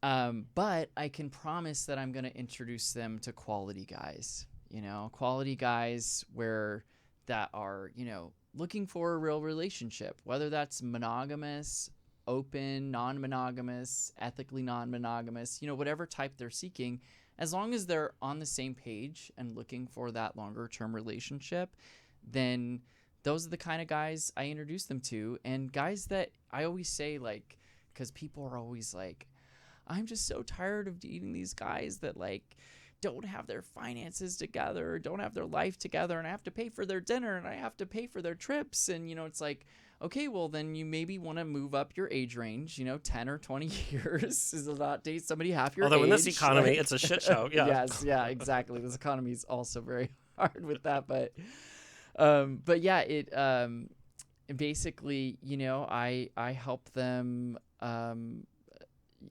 but I can promise that I'm going to introduce them to quality guys, quality guys that are, looking for a real relationship, whether that's monogamous, open, non-monogamous, ethically non-monogamous, whatever type they're seeking. As long as they're on the same page and looking for that longer term relationship, then those are the kind of guys I introduce them to. And guys that I always say, like, because people are always like, I'm just so tired of dating these guys that like don't have their finances together, don't have their life together, and I have to pay for their dinner and I have to pay for their trips. And, it's like, okay, well, then you maybe want to move up your age range, 10 or 20 years is not date somebody half your age. Although in this economy, it's a shit show. Yeah. Yes, yeah, exactly. This economy is also very hard with that. But yeah, it basically, I help them.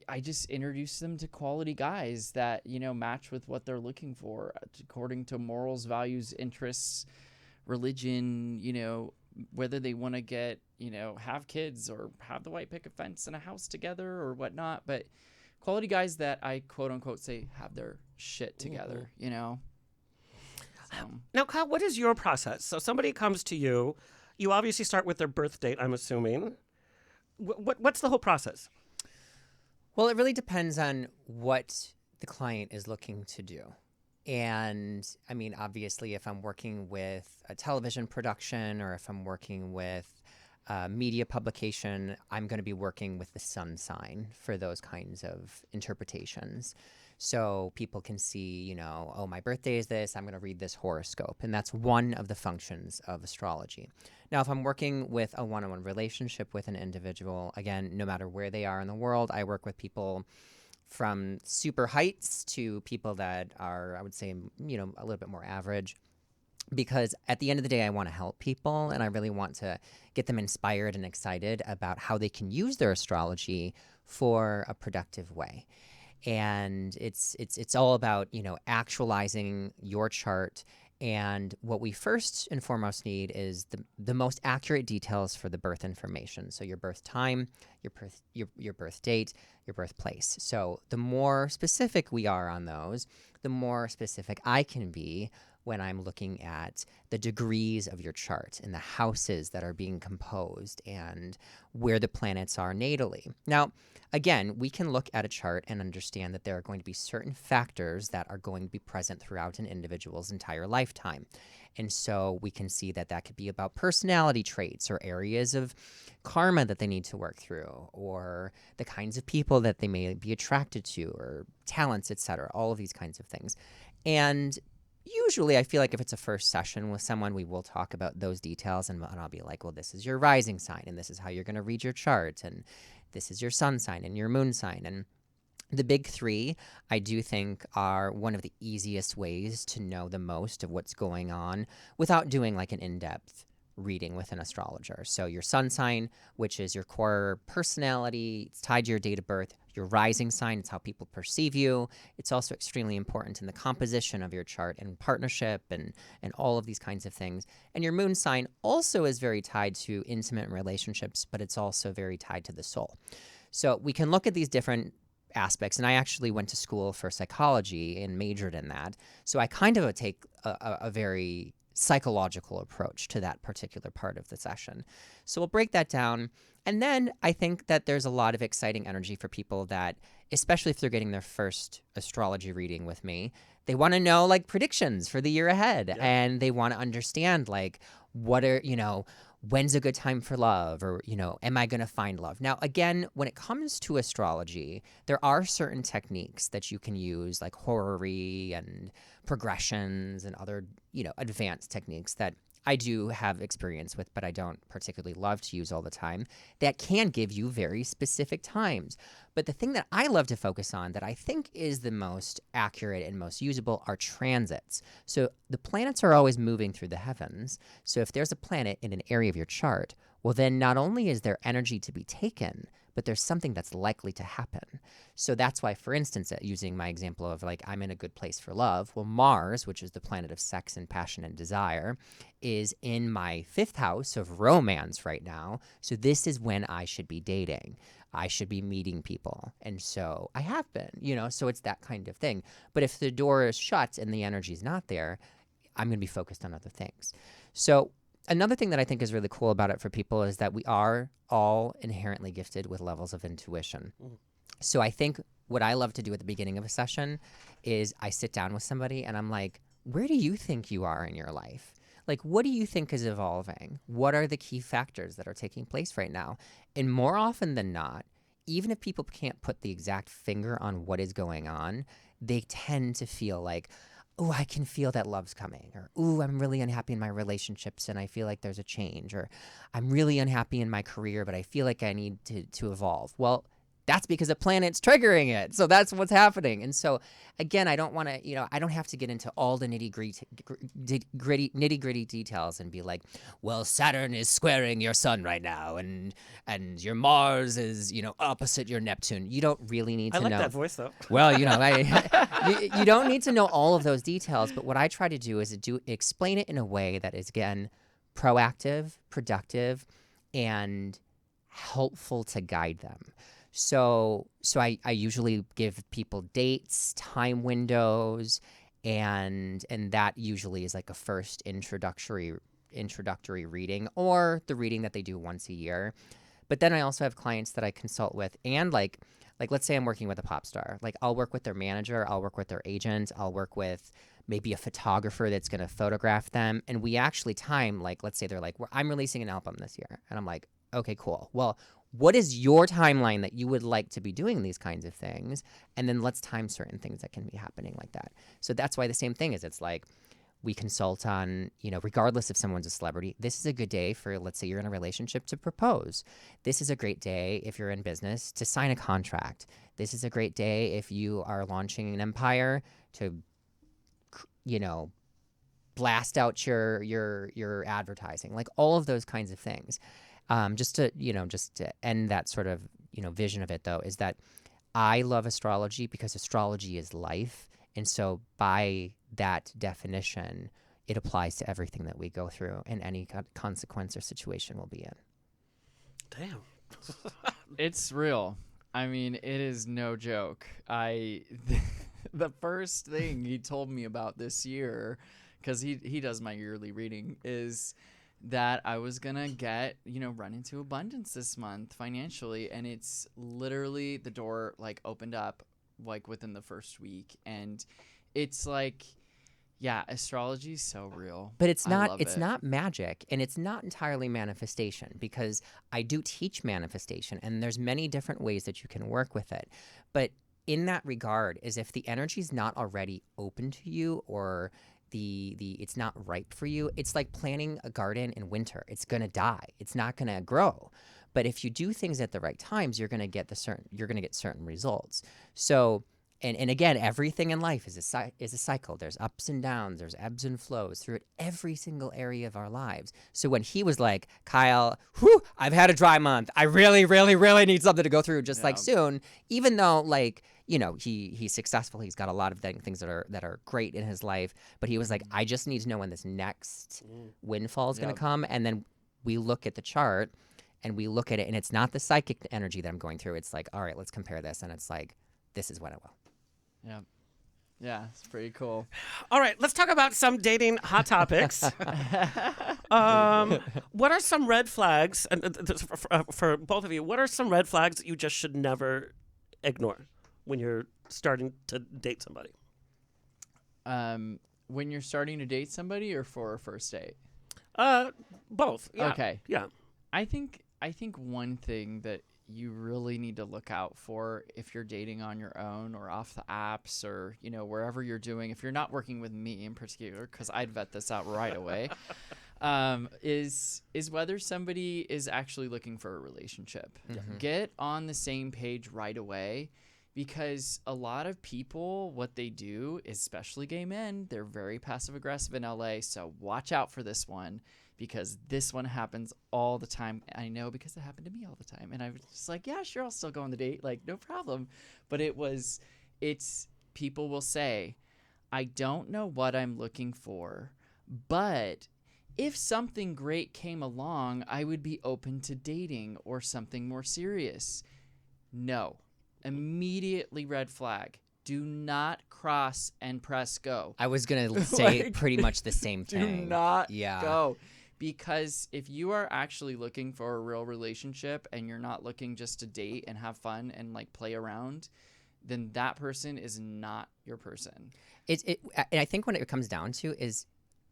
I just introduce them to quality guys that, match with what they're looking for according to morals, values, interests, religion, whether they want to get, have kids or have the white picket fence and a house together or whatnot. But quality guys that I quote unquote say have their shit together, So. Now, Kyle, what is your process? So somebody comes to you. You obviously start with their birth date, I'm assuming. What's the whole process? Well, it really depends on what the client is looking to do. And I mean, obviously, if I'm working with a television production or if I'm working with a media publication, I'm going to be working with the sun sign for those kinds of interpretations. So people can see, oh, my birthday is this, I'm going to read this horoscope. And that's one of the functions of astrology. Now, if I'm working with a one-on-one relationship with an individual, again, no matter where they are in the world, I work with people from super heights to people that are, I would say, a little bit more average. Because at the end of the day, I want to help people and I really want to get them inspired and excited about how they can use their astrology for a productive way. And it's all about, actualizing your chart. And what we first and foremost need is the most accurate details for the birth information. So your birth time, your birth date, your birthplace. So the more specific we are on those, the more specific I can be when I'm looking at the degrees of your chart and the houses that are being composed and where the planets are natally. Now, again, we can look at a chart and understand that there are going to be certain factors that are going to be present throughout an individual's entire lifetime. And so we can see that that could be about personality traits or areas of karma that they need to work through, or the kinds of people that they may be attracted to, or talents, etc., all of these kinds of things. And usually I feel like if it's a first session with someone, we will talk about those details, and I'll be like, well, this is your rising sign, and this is how you're going to read your chart, and this is your sun sign and your moon sign. And the big three, I do think, are one of the easiest ways to know the most of what's going on without doing like an in-depth reading with an astrologer. So your sun sign, which is your core personality, it's tied to your date of birth. Your rising sign, it's how people perceive you. It's also extremely important in the composition of your chart and partnership and all of these kinds of things. And your moon sign also is very tied to intimate relationships, but it's also very tied to the soul. So we can look at these different aspects, and I actually went to school for psychology and majored in that. So I kind of take a very psychological approach to that particular part of the session. So we'll break that down. And then I think that there's a lot of exciting energy for people that, especially if they're getting their first astrology reading with me, they want to know like predictions for the year ahead. Yeah. And they want to understand like, what are, when's a good time for love, or, am I going to find love? Now, again, when it comes to astrology, there are certain techniques that you can use, like horary and progressions and other, advanced techniques that I do have experience with, but I don't particularly love to use all the time, that can give you very specific times. But the thing that I love to focus on that I think is the most accurate and most usable are transits. So the planets are always moving through the heavens. So if there's a planet in an area of your chart, well, then not only is there energy to be taken, but there's something that's likely to happen. So that's why, for instance, using my example of like, I'm in a good place for love. Well, Mars, which is the planet of sex and passion and desire, is in my 5th house of romance right now. So this is when I should be dating. I should be meeting people. And so I have been, so it's that kind of thing. But if the door is shut and the energy is not there, I'm going to be focused on other things. So another thing that I think is really cool about it for people is that we are all inherently gifted with levels of intuition. So I think what I love to do at the beginning of a session is I sit down with somebody and I'm like, where do you think you are in your life? Like, what do you think is evolving? What are the key factors that are taking place right now? And more often than not, even if people can't put the exact finger on what is going on, they tend to feel like, oh, I can feel that love's coming, or, ooh, I'm really unhappy in my relationships and I feel like there's a change, or I'm really unhappy in my career, but I feel like I need to evolve. Well, that's because a planet's triggering it. So that's what's happening. And so, again, I don't want to, I don't have to get into all the nitty-gritty details and be like, well, Saturn is squaring your sun right now, and your Mars is, opposite your Neptune. You don't really need to know. I like that voice, though. Well, you don't need to know all of those details. But what I try to do is explain it in a way that is, again, proactive, productive, and helpful to guide them. So I usually give people dates, time windows, and that usually is like a first introductory reading, or the reading that they do once a year. But then I also have clients that I consult with, and like let's say I'm working with a pop star. Like, I'll work with their manager, I'll work with their agent, I'll work with maybe a photographer that's going to photograph them, and we actually time, like, let's say they're like, I'm releasing an album this year, and I'm like, okay, cool. Well, what is your timeline that you would like to be doing these kinds of things? And then let's time certain things that can be happening like that. So that's why the same thing is, it's like we consult on, regardless if someone's a celebrity, this is a good day for, let's say you're in a relationship, to propose. This is a great day if you're in business to sign a contract. This is a great day if you are launching an empire to, blast out your advertising, like all of those kinds of things. Just to end that sort of, vision of it, though, is that I love astrology because astrology is life. And so by that definition, it applies to everything that we go through and any consequence or situation we'll be in. Damn. It's real. I mean, it is no joke. The first thing he told me about this year, because he does my yearly reading, is that I was going to get, run into abundance this month financially. And it's literally, the door opened up within the first week. And it's astrology is so real. But it's not magic, and it's not entirely manifestation, because I do teach manifestation, and there's many different ways that you can work with it. But in that regard, is if the energy is not already open to you, or it's not ripe for you, it's like planting a garden in winter. It's going to die. It's not going to grow. But if you do things at the right times, you're going to get certain results. So, and again, everything in life is a cycle. There's ups and downs, there's ebbs and flows through every single area of our lives. So when he was like, Kyle, I've had a dry month. I really, really, really need something to go through soon, even though he's successful. He's got a lot of things that are great in his life. But he was like, I just need to know when this next windfall is going to come. And then we look at the chart and we look at it, and it's not the psychic energy that I'm going through. It's like, all right, let's compare this. And it's like, this is when it will. Yeah. Yeah, it's pretty cool. All right, let's talk about some dating hot topics. What are some red flags, and for both of you, what are some red flags that you just should never ignore when you're starting to date somebody? When you're starting to date somebody, or for a first date? Both. Yeah. Okay. Yeah. I think one thing that you really need to look out for, if you're dating on your own or off the apps, or wherever you're doing, if you're not working with me in particular, because I'd vet this out right away, is whether somebody is actually looking for a relationship. Get on the same page right away, because a lot of people, what they do, especially gay men, they're very passive aggressive in LA. So watch out for this one, because this one happens all the time. I know, because it happened to me all the time. And I was just like, yeah, sure, I'll still go on the date. Like, no problem. But it's people will say, I don't know what I'm looking for, but if something great came along, I would be open to dating or something more serious. No. Immediately red flag. Do not cross and press go. I was going to say pretty much the same thing. Do not go. Because if you are actually looking for a real relationship and you're not looking just to date and have fun and like play around, then that person is not your person. And I think what it comes down to is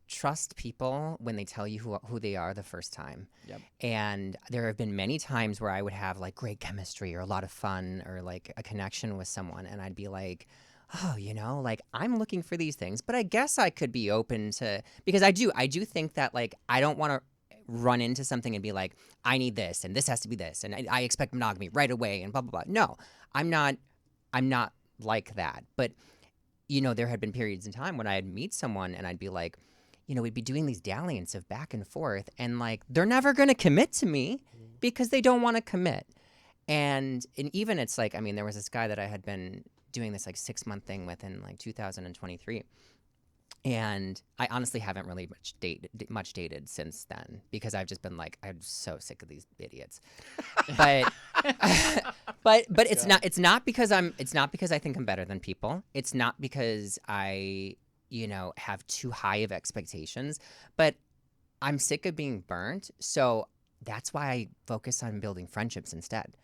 trust people when they tell you who they are the first time. Yep. And there have been many times where I would have like great chemistry or a lot of fun or like a connection with someone, and I'd be like, oh, like I'm looking for these things, but I guess I could be open to, because I do think that like I don't want to run into something and be like, I need this and this has to be this and I expect monogamy right away and blah blah blah. No, I'm not like that. But there had been periods in time when I'd meet someone and I'd be like, we'd be doing these dalliance of back and forth, and like they're never going to commit to me because they don't want to commit. And even it's like, I mean, there was this guy that I had been doing this like 6-month thing with in like 2023. And I honestly haven't really much dated since then, because I've just been like, I'm so sick of these idiots. But it's not because I think I'm better than people. It's not because I have too high of expectations, but I'm sick of being burnt. So that's why I focus on building friendships instead,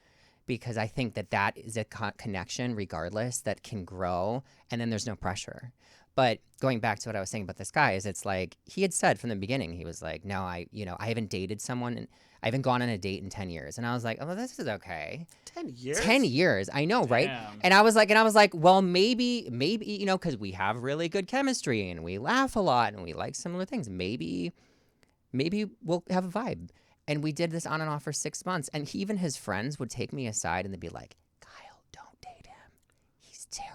because I think that is a connection regardless that can grow, and then there's no pressure. But going back to what I was saying about this guy is, it's like he had said from the beginning, he was like, no, I haven't dated someone, and I haven't gone on a date in 10 years. And I was like, oh, this is okay. 10 years? 10 years. I know, right? Damn. And I was like, well, maybe, because we have really good chemistry and we laugh a lot and we like similar things. Maybe we'll have a vibe. And we did this on and off for 6 months. And even his friends would take me aside and they'd be like, Kyle, don't date him. He's terrible.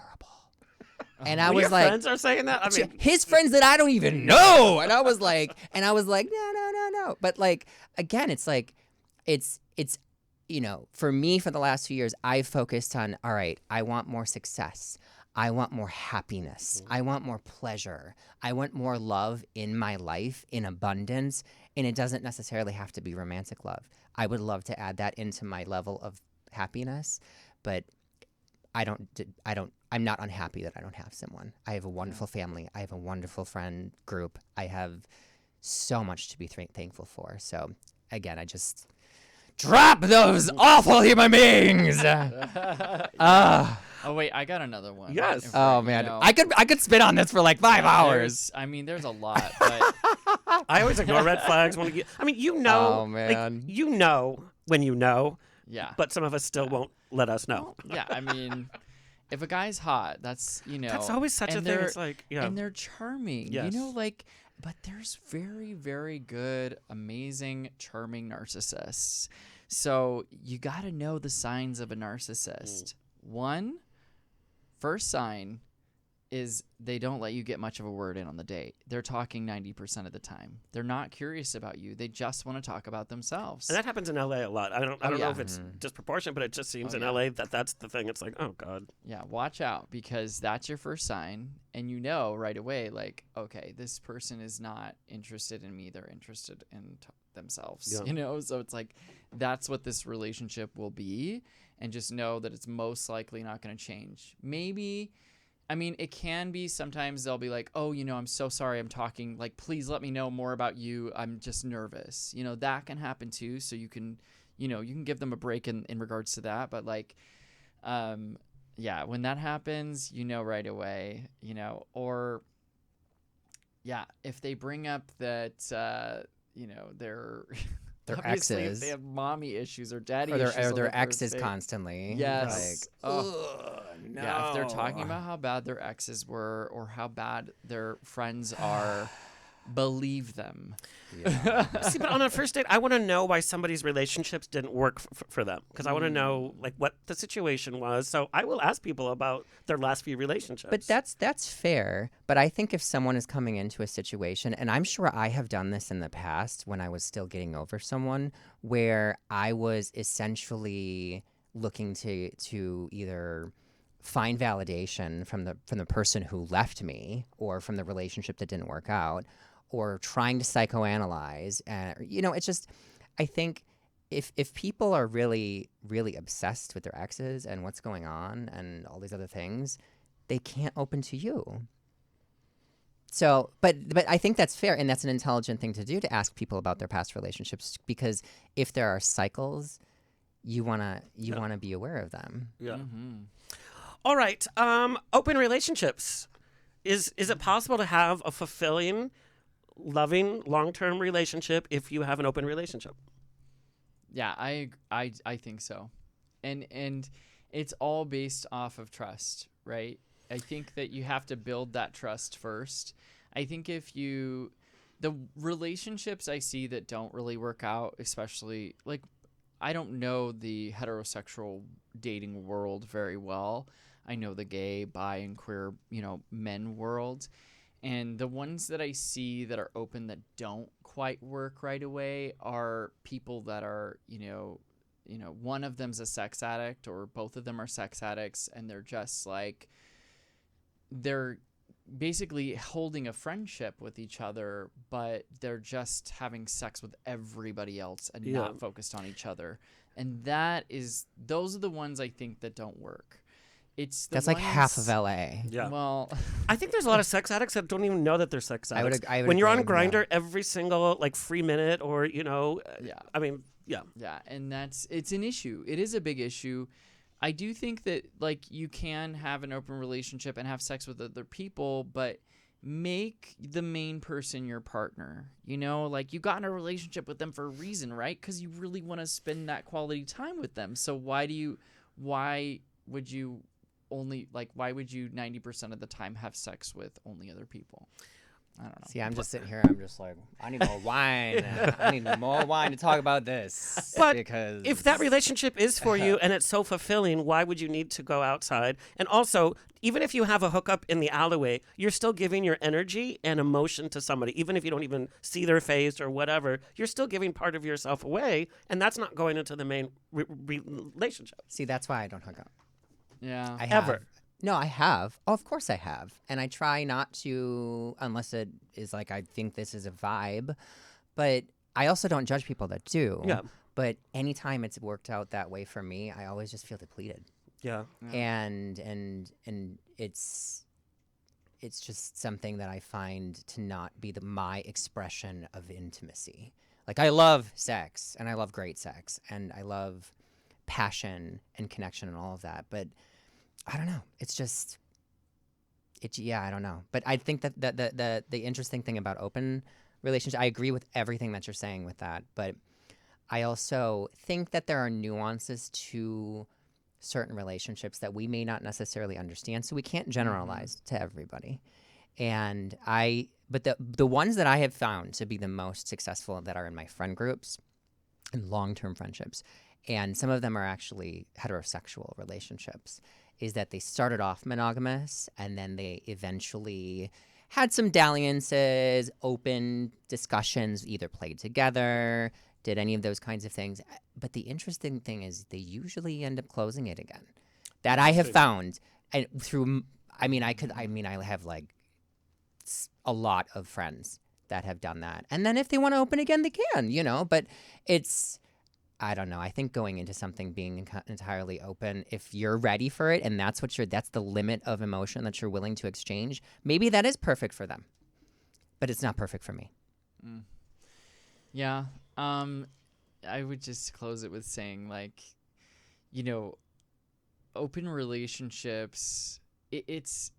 And I was your like, friends are saying that? I mean, his friends that I don't even know. And I was like, no. But like, again, it's like, it's for me, for the last few years, I've focused on, all right, I want more success. I want more happiness. I want more pleasure. I want more love in my life in abundance. And it doesn't necessarily have to be romantic love. I would love to add that into my level of happiness, but I'm not unhappy that I don't have someone. I have a wonderful family. I have a wonderful friend group. I have so much to be thankful for. So again, I just drop those awful human beings. Oh wait, I got another one. Yes. Oh man, I could spit on this for like 5 hours. There's a lot, but I always ignore red flags when Oh man, like, when you know. yeah. But some of us still won't let us know. Yeah, if a guy's hot, that's That's always such a thing. It's like, and they're charming. Yes. But there's very, very good, amazing, charming narcissists. So you got to know the signs of a narcissist. First sign is they don't let you get much of a word in on the date. They're talking 90% of the time. They're not curious about you. They just want to talk about themselves. And that happens in LA a lot. I don't know if it's disproportionate, but it just seems in LA that's the thing. It's like, oh God. Yeah, watch out, because that's your first sign, and right away, like, okay, this person is not interested in me. They're interested in themselves, So it's like, that's what this relationship will be, and just know that it's most likely not going to change. Maybe, it can be sometimes they'll be like, oh, I'm so sorry I'm talking. Like, please let me know more about you. I'm just nervous. That can happen too. So you can give them a break in regards to that. But like, when that happens, right away, or if they bring up that, they're their obviously exes, if they have mommy issues or daddy or issues, their exes constantly. Yes. Like, No. Yeah, if they're talking about how bad their exes were or how bad their friends are, believe them. See, but on a first date, I want to know why somebody's relationships didn't work for them, because I want to know like what the situation was. So I will ask people about their last few relationships. But that's fair. But I think if someone is coming into a situation, and I'm sure I have done this in the past when I was still getting over someone, where I was essentially looking to either find validation from the person who left me, or from the relationship that didn't work out, or trying to psychoanalyze. It's just, I think if people are really, really obsessed with their exes and what's going on and all these other things, they can't open to you. So, but I think that's fair, and that's an intelligent thing to do, to ask people about their past relationships, because if there are cycles, you wanna be aware of them. Yeah. All right. Open relationships. Is it possible to have a fulfilling, loving, long-term relationship if you have an open relationship? Yeah, I think so. And it's all based off of trust, right? I think that you have to build that trust first. I think the relationships I see that don't really work out, especially, like, I don't know the heterosexual dating world very well. I know the gay, bi, and queer, men world. And the ones that I see that are open that don't quite work right away are people that are, one of them's a sex addict, or both of them are sex addicts, and they're just like, they're basically holding a friendship with each other, but they're just having sex with everybody else and not focused on each other. And those are the ones I think that don't work. That's like half of LA. Yeah. Well, I think there's a lot of sex addicts that don't even know that they're sex addicts. I would when you're on agree, Grindr, every single free minute, or I mean, yeah. Yeah, and it's an issue. It is a big issue. I do think that you can have an open relationship and have sex with other people, but make the main person your partner. You got in a relationship with them for a reason, right? Because you really want to spend that quality time with them. So why would you 90% of the time have sex with only other people? I don't know. See, I'm just sitting here. I'm just like, I need more wine. I need more wine to talk about this. But because if that relationship is for you and it's so fulfilling, why would you need to go outside? And also, even if you have a hookup in the alleyway, you're still giving your energy and emotion to somebody. Even if you don't even see their face or whatever, you're still giving part of yourself away, and that's not going into the main relationship. See, that's why I don't hook up. Yeah. I have. Ever. No, I have. Oh, of course I have. And I try not to, unless it is like I think this is a vibe. But I also don't judge people that do. Yeah. But anytime it's worked out that way for me, I always just feel depleted. Yeah. And it's just something that I find to not be my expression of intimacy. Like, I love sex, and I love great sex, and I love passion and connection and all of that, but I don't know. I don't know. But I think that the interesting thing about open relationships, I agree with everything that you're saying with that, but I also think that there are nuances to certain relationships that we may not necessarily understand, so we can't generalize to everybody. But the ones that I have found to be the most successful that are in my friend groups and long-term friendships, and some of them are actually heterosexual relationships, is that they started off monogamous and then they eventually had some dalliances, open discussions, either played together, did any of those kinds of things. But the interesting thing is they usually end up closing it again. That I have found. And I have like a lot of friends that have done that. And then if they want to open again, they can, but I don't know. I think going into something being entirely open, if you're ready for it and that's the limit of emotion that you're willing to exchange, maybe that is perfect for them. But it's not perfect for me. Yeah. I would just close it with saying, open relationships, it's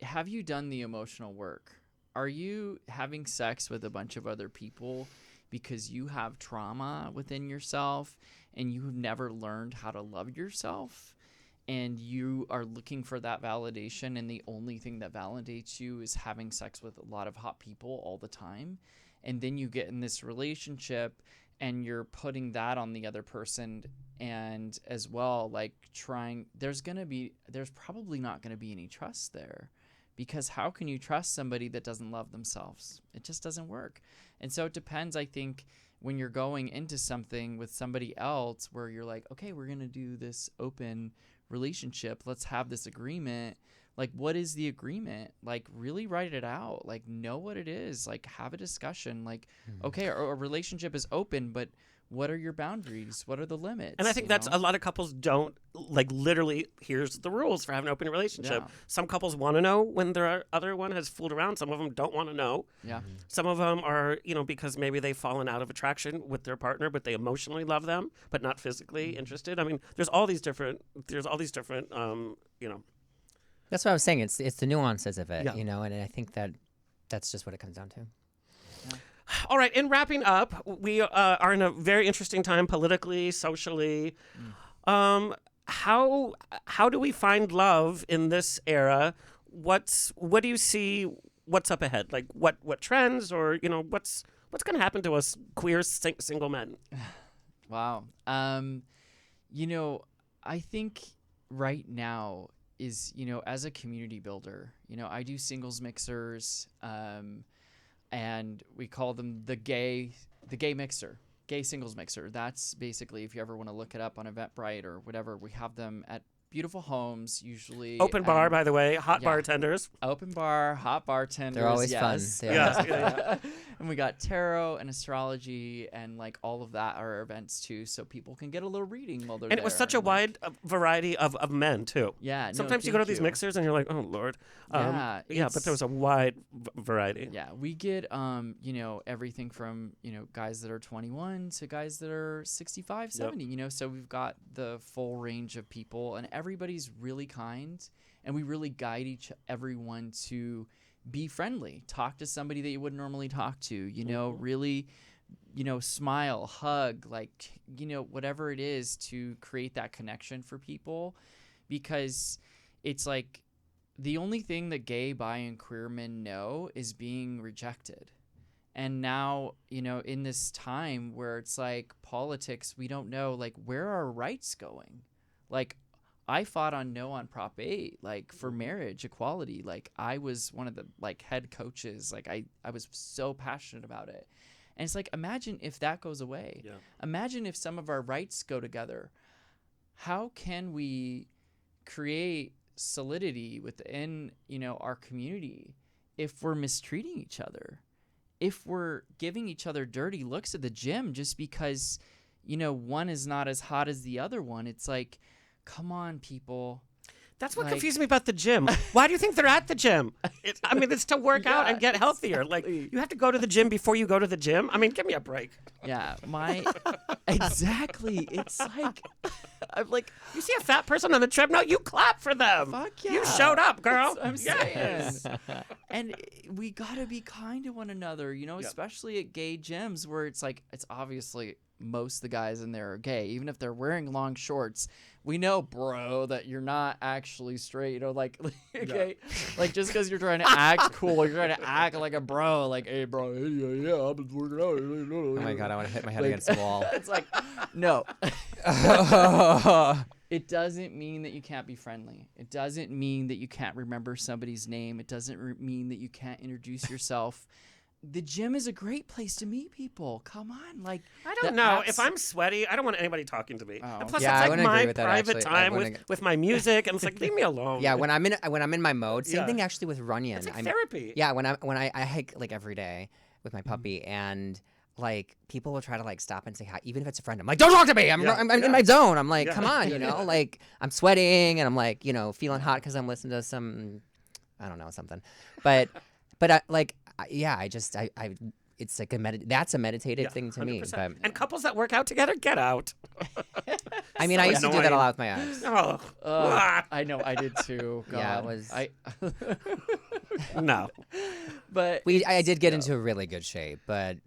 have you done the emotional work? Are you having sex with a bunch of other people because you have trauma within yourself and you've never learned how to love yourself? and you are looking for that validation, and the only thing that validates you is having sex with a lot of hot people all the time, and then you get in this relationship and you're putting that on the other person, and as well, like there's probably not going to be any trust there, because how can you trust somebody that doesn't love themselves? It just doesn't work. And so it depends, I think, when you're going into something with somebody else where you're like, okay, we're going to do this open relationship. Let's have this agreement. Like, what is the agreement? Like, really write it out. Like, know what it is. Like, have a discussion. Like, okay, a relationship is open, but what are your boundaries? What are the limits? And I think that's a lot of couples don't, like, literally, here's the rules for having an open relationship. Yeah. Some couples want to know when their other one has fooled around. Some of them don't want to know. Yeah. Some of them are, because maybe they've fallen out of attraction with their partner, but they emotionally love them, but not physically interested. I mean, there's all these different, That's what I was saying. It's the nuances of it, Yeah. and I think that's just what it comes down to. All right, in wrapping up, we are in a very interesting time politically, socially. How do we find love in this era? What do you see? What's up ahead? Like what trends, or what's going to happen to us queer single men? Wow. I think right now is, as a community builder, I do singles mixers, and we call them the gay singles mixer. That's basically, if you ever want to look it up on Eventbrite or whatever, we have them at beautiful homes, usually. Open bar, by the way, hot bartenders. Open bar, hot bartenders. They're always yes. fun. Yeah. And we got tarot and astrology, and like all of that are events too, so people can get a little reading while they're there. And it was such a wide variety of men too. Yeah. Sometimes you go to these mixers and you're like, oh Lord. But there was a wide variety. Yeah, we get everything from guys that are 21 to guys that are 65, 70. So we've got the full range of people, and everybody's really kind, and we really guide everyone to be friendly. Talk to somebody that you wouldn't normally talk to. Really, smile, hug, like whatever it is to create that connection for people, because it's like the only thing that gay, bi, and queer men know is being rejected. And now, in this time where it's like politics, we don't know, like, where are our rights going? Like, I fought on Prop 8, like, for marriage equality. Like, I was one of the, like, head coaches. Like, I was so passionate about it. And it's like, imagine if that goes away. Yeah. Imagine if some of our rights go together. How can we create solidity within, our community if we're mistreating each other? If we're giving each other dirty looks at the gym just because, one is not as hot as the other one. It's like, come on, people. That's what confused me about the gym. Why do you think they're at the gym? It's to work out and get healthier. Like, you have to go to the gym before you go to the gym. I mean, give me a break. Yeah, exactly. It's like, I'm like, you see a fat person on the treadmill, you clap for them. Fuck yeah. You showed up, girl. That's what I'm saying. And we gotta be kind to one another, especially at gay gyms where it's like, it's obviously most of the guys in there are gay. Even if they're wearing long shorts, we know, bro, that you're not actually straight. Like, okay, like, just because you're trying to act cool, you're trying to act like a bro. Like, hey, bro, yeah, I've been working out. Oh my God, I want to hit my head against the wall. It's like, no. It doesn't mean that you can't be friendly. It doesn't mean that you can't remember somebody's name. It doesn't mean that you can't introduce yourself. The gym is a great place to meet people. Come on, like, I don't know. If I'm sweaty, I don't want anybody talking to me. Oh. And plus, Yeah, I it's like wouldn't agree my with that, private actually. time with my music, and it's like, leave me alone. Yeah, when I'm in my mode. Same Yeah. thing actually with Runyon. It's like therapy. Yeah, when I hike like every day with my puppy, and like people will try to like stop and say hi, even if it's a friend. I'm like, don't talk to me. I'm in my zone. I'm like, come on, like I'm sweating and I'm like, feeling hot because I'm listening to some, I don't know, something. But it's like that's a meditative thing to me. 100%. But And couples that work out together, get out. I mean, I used to do that a lot with my ex. Oh, I know, I did too. God. Yeah, it was. no. But I did get into a really good shape, but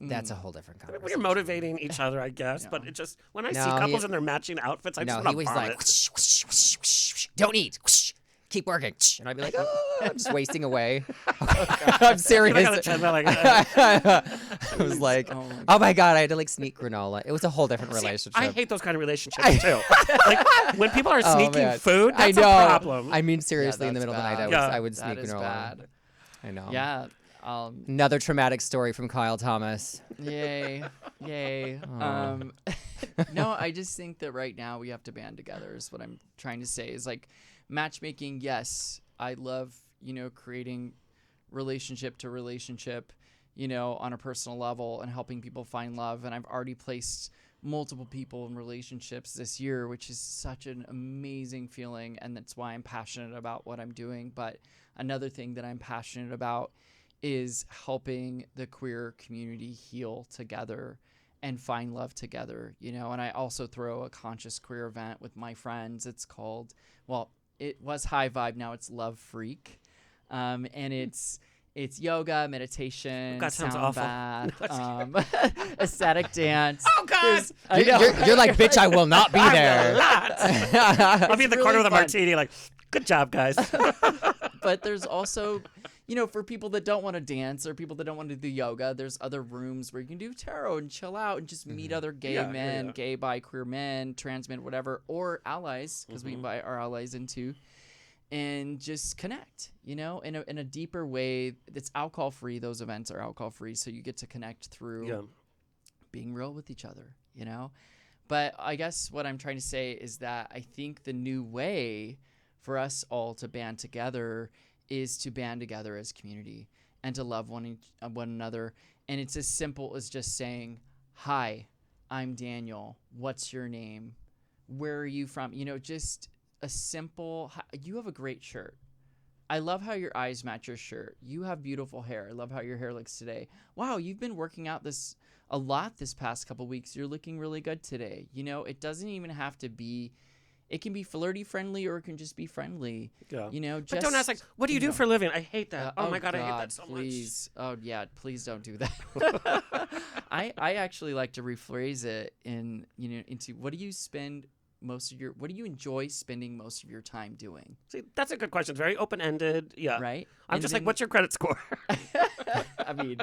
That's a whole different conversation. We're motivating each other, I guess. But it just when I see couples in their matching outfits, I just No, want he to was vomit. like, whoosh, whoosh, whoosh, whoosh, whoosh. Don't eat. Whoosh. Keep working. Whoosh. And I'd be like, oh, I'm just wasting away. I'm serious. Like on the treadmill, like, I was like, oh my God, I had to like sneak granola. It was a whole different relationship. I hate those kind of relationships too. Like when people are sneaking man. food, that's I know. a problem. I mean, seriously, in the that's middle of the night, bad. I would That sneak is granola. bad. I know. Yeah. Another traumatic story from Kyle Thomas. Yay. No, I just think that right now we have to band together is what I'm trying to say. Is like matchmaking, yes, I love, creating relationship to relationship, on a personal level and helping people find love. And I've already placed multiple people in relationships this year, which is such an amazing feeling. And that's why I'm passionate about what I'm doing. But another thing that I'm passionate about is helping the queer community heal together and find love together, and I also throw a conscious queer event with my friends. It's called, it was High Vibe, now it's Love Freak. And it's yoga, meditation, God, sounds sound awful. bath, ecstatic dance. Oh God! You're like, bitch, I will not be there. I'll be in the corner really with a fun. martini, like, good job, guys. But there's also, for people that don't want to dance or people that don't want to do yoga, there's other rooms where you can do tarot and chill out and just meet other gay men, gay, bi, queer men, trans men, whatever, or allies, because we invite our allies into, and just connect, in a deeper way. It's alcohol free. Those events are alcohol free, so you get to connect through being real with each other, But I guess what I'm trying to say is that I think the new way for us all to band together is to band together as community and to love one another. And it's as simple as just saying, hi, I'm Daniel. What's your name? Where are you from? Just a simple, you have a great shirt. I love how your eyes match your shirt. You have beautiful hair. I love how your hair looks today. Wow, you've been working out a lot this past couple weeks. You're looking really good today. It doesn't even have to be, it can be flirty friendly or it can just be friendly. Yeah. Just, But don't ask, like, what do you do for a living? I hate that. Oh my God, I hate that so please. Oh yeah, please don't do that. I actually like to rephrase it into what do you enjoy spending most of your time doing? See, that's a good question. It's very open-ended. Yeah. Right? I'm And just then- like, what's your credit score? I mean,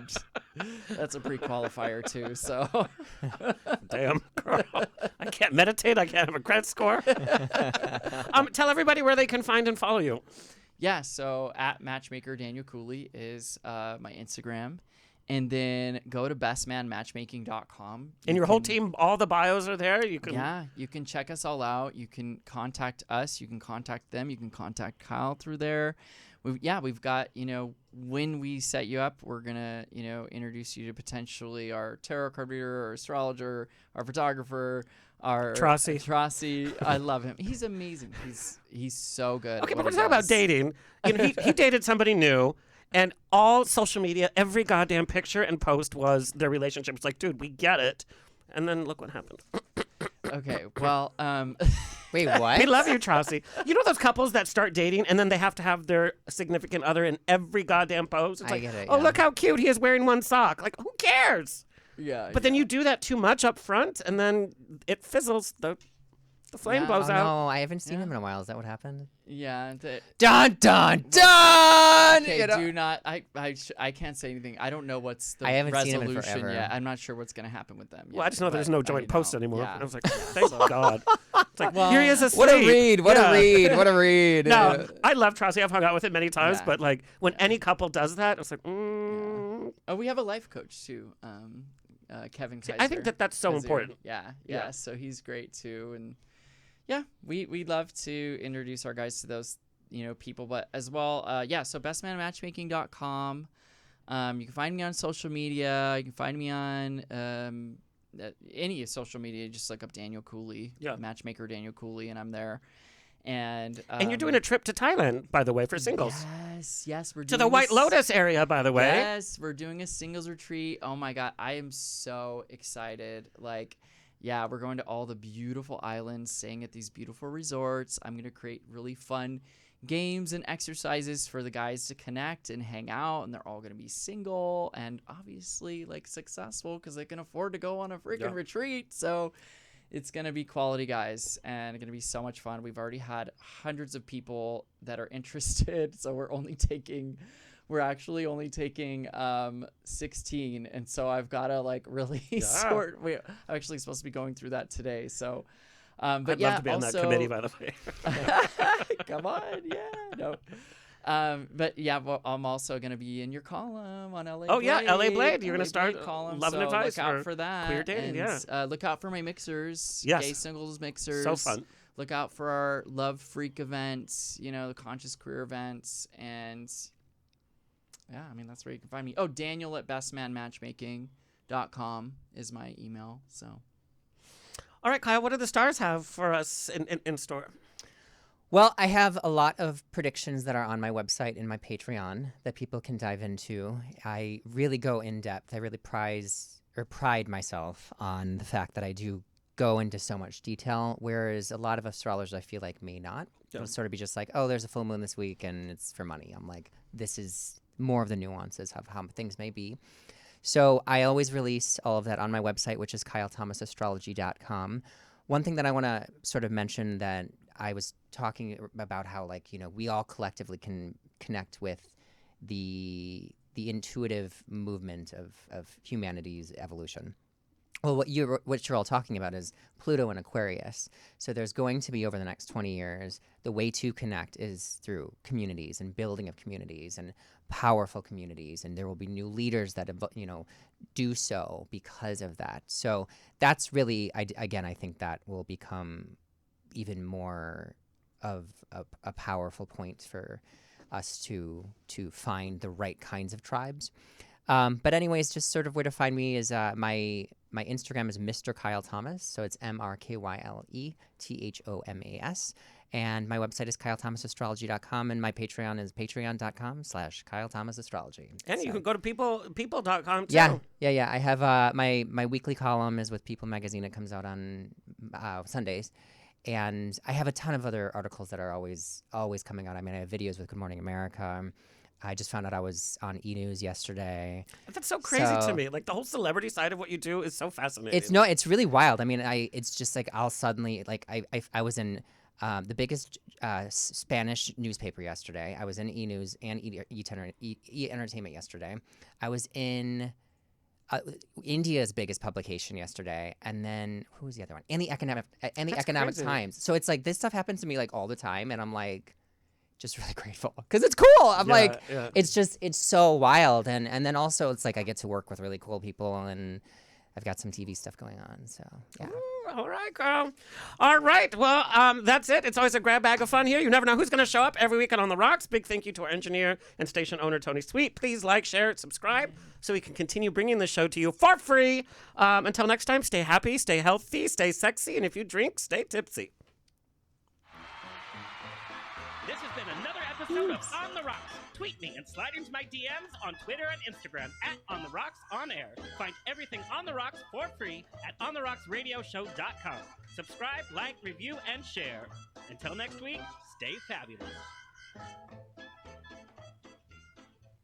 that's a pre-qualifier too, so. Damn, girl. I can't meditate. I can't have a credit score. Tell everybody where they can find and follow you. Yeah, so at Matchmaker Daniel Cooley is my Instagram. And then go to bestmanmatchmaking.com. And your whole team, all the bios are there. You can. Yeah, you can check us all out. You can contact us. You can contact them. You can contact Kyle through there. We've got, when we set you up, we're going to, introduce you to potentially our tarot card reader, our astrologer, our photographer, our Trossi. I love him. He's amazing. He's so good. Okay, at but what we're he talking about does. dating. He dated somebody new. And all social media, every goddamn picture and post was their relationship. It's like, dude, we get it. And then look what happened. Okay, well, Wait, what? We love you, Trossi. You know those couples that start dating and then they have to have their significant other in every goddamn post? It's I like, get it, oh, yeah. look how cute he is wearing one sock. Like, who cares? yeah. But then you do that too much up front and then it fizzles. The flame Yeah. blows Oh, out. no, I haven't seen him in a while. Is that what happened? Yeah. Dun, dun, dun! Okay, do not. I can't say anything. I don't know what's the I haven't seen him resolution in forever. yet. I'm not sure what's going to happen with them. Well, I yet, just know there's but no I joint post anymore. Yeah. I was like, thank God. It's like, Well, here he is asleep. What a read! What Yeah. a read! What a read! No, I love Trossi. I've hung out with him many times, Yeah. but like when any couple does that, it's like, Oh, we have a life coach too. Kevin Kaiser. I think that's so Kaiser. important. Yeah. Yeah. So he's great too, and yeah, we love to introduce our guys to those people, but as well, So bestmanmatchmaking.com. You can find me on social media. You can find me on any social media. Just look up Daniel Cooley, Matchmaker Daniel Cooley, and I'm there. And you're doing a trip to Thailand, by the way, for singles. Yes, we're To doing the White this- Lotus area, by the way. Yes, we're doing a singles retreat. Oh my God, I am so excited. Yeah, we're going to all the beautiful islands, staying at these beautiful resorts. I'm going to create really fun games and exercises for the guys to connect and hang out, and they're all going to be single and obviously like successful because they can afford to go on a freaking retreat. So it's going to be quality guys and it's going to be so much fun. We've already had hundreds of people that are interested. So we're actually only taking 16. And so I've got to like really sort. I'm actually supposed to be going through that today. So, but I'd love to be on that committee, by the way. Come on. Yeah. No. But yeah, well, I'm also going to be in your column on LA Oh, Blade. yeah, LA Blade. You're going to start column, Love and so Advice look out for for that. queer dating, and, look out for my mixers, Yes. gay singles mixers. So fun. Look out for our Love Freak events, the Conscious Queer events. And yeah, I mean, that's where you can find me. Oh, Daniel at bestmanmatchmaking.com is my email. So. All right, Kyle, what do the stars have for us in store? Well, I have a lot of predictions that are on my website and my Patreon that people can dive into. I really go in depth. I really pride myself on the fact that I do go into so much detail, whereas a lot of astrologers I feel like may not. It'll sort of be just like, oh, there's a full moon this week and it's for money. I'm like, this is more of the nuances of how things may be. So I always release all of that on my website, which is kylethomasastrology.com. One thing that I want to sort of mention that I was talking about how, we all collectively can connect with the intuitive movement of humanity's evolution. Well, what you're all talking about is Pluto and Aquarius. So there's going to be, over the next 20 years, the way to connect is through communities and building of communities and powerful communities. And there will be new leaders that, do so because of that. So that's really, I think that will become even more of a powerful point for us to find the right kinds of tribes. But anyways, just sort of where to find me is my Instagram is Mr. Kyle Thomas. So it's MrKylethomas. And my website is kylethomasastrology.com. And my Patreon is patreon.com/KyleThomasAstrology. And you can go to people.com too. Yeah. I have my weekly column is with People Magazine. It comes out on Sundays. And I have a ton of other articles that are always coming out. I mean, I have videos with Good Morning America. I just found out I was on E! News yesterday. That's so crazy to me. Like, the whole celebrity side of what you do is so fascinating. It's really wild. I mean, it's just like I'll suddenly, like, I was in the biggest Spanish newspaper yesterday. I was in E! News and E! Entertainment yesterday. I was in India's biggest publication yesterday, and then who was the other one? And the Economic Times. So it's like this stuff happens to me like all the time, and I'm like just really grateful because it's cool. I'm it's so wild, and then also it's like I get to work with really cool people, and I've got some TV stuff going on. So yeah. Ooh, all right, girl. All right. Well, that's it. It's always a grab bag of fun here. You never know who's going to show up every week on The Rocks. Big thank you to our engineer and station owner, Tony Sweet. Please like, share, subscribe so we can continue bringing the show to you for free. Until next time, stay happy, stay healthy, stay sexy, and if you drink, stay tipsy. This has been another episode of On the Rocks. Tweet me and slide into my DMs on Twitter and Instagram at On the Rocks On Air. Find everything On the Rocks for free at OnTheRocksRadioshow.com. Subscribe, like, review, and share. Until next week, stay fabulous.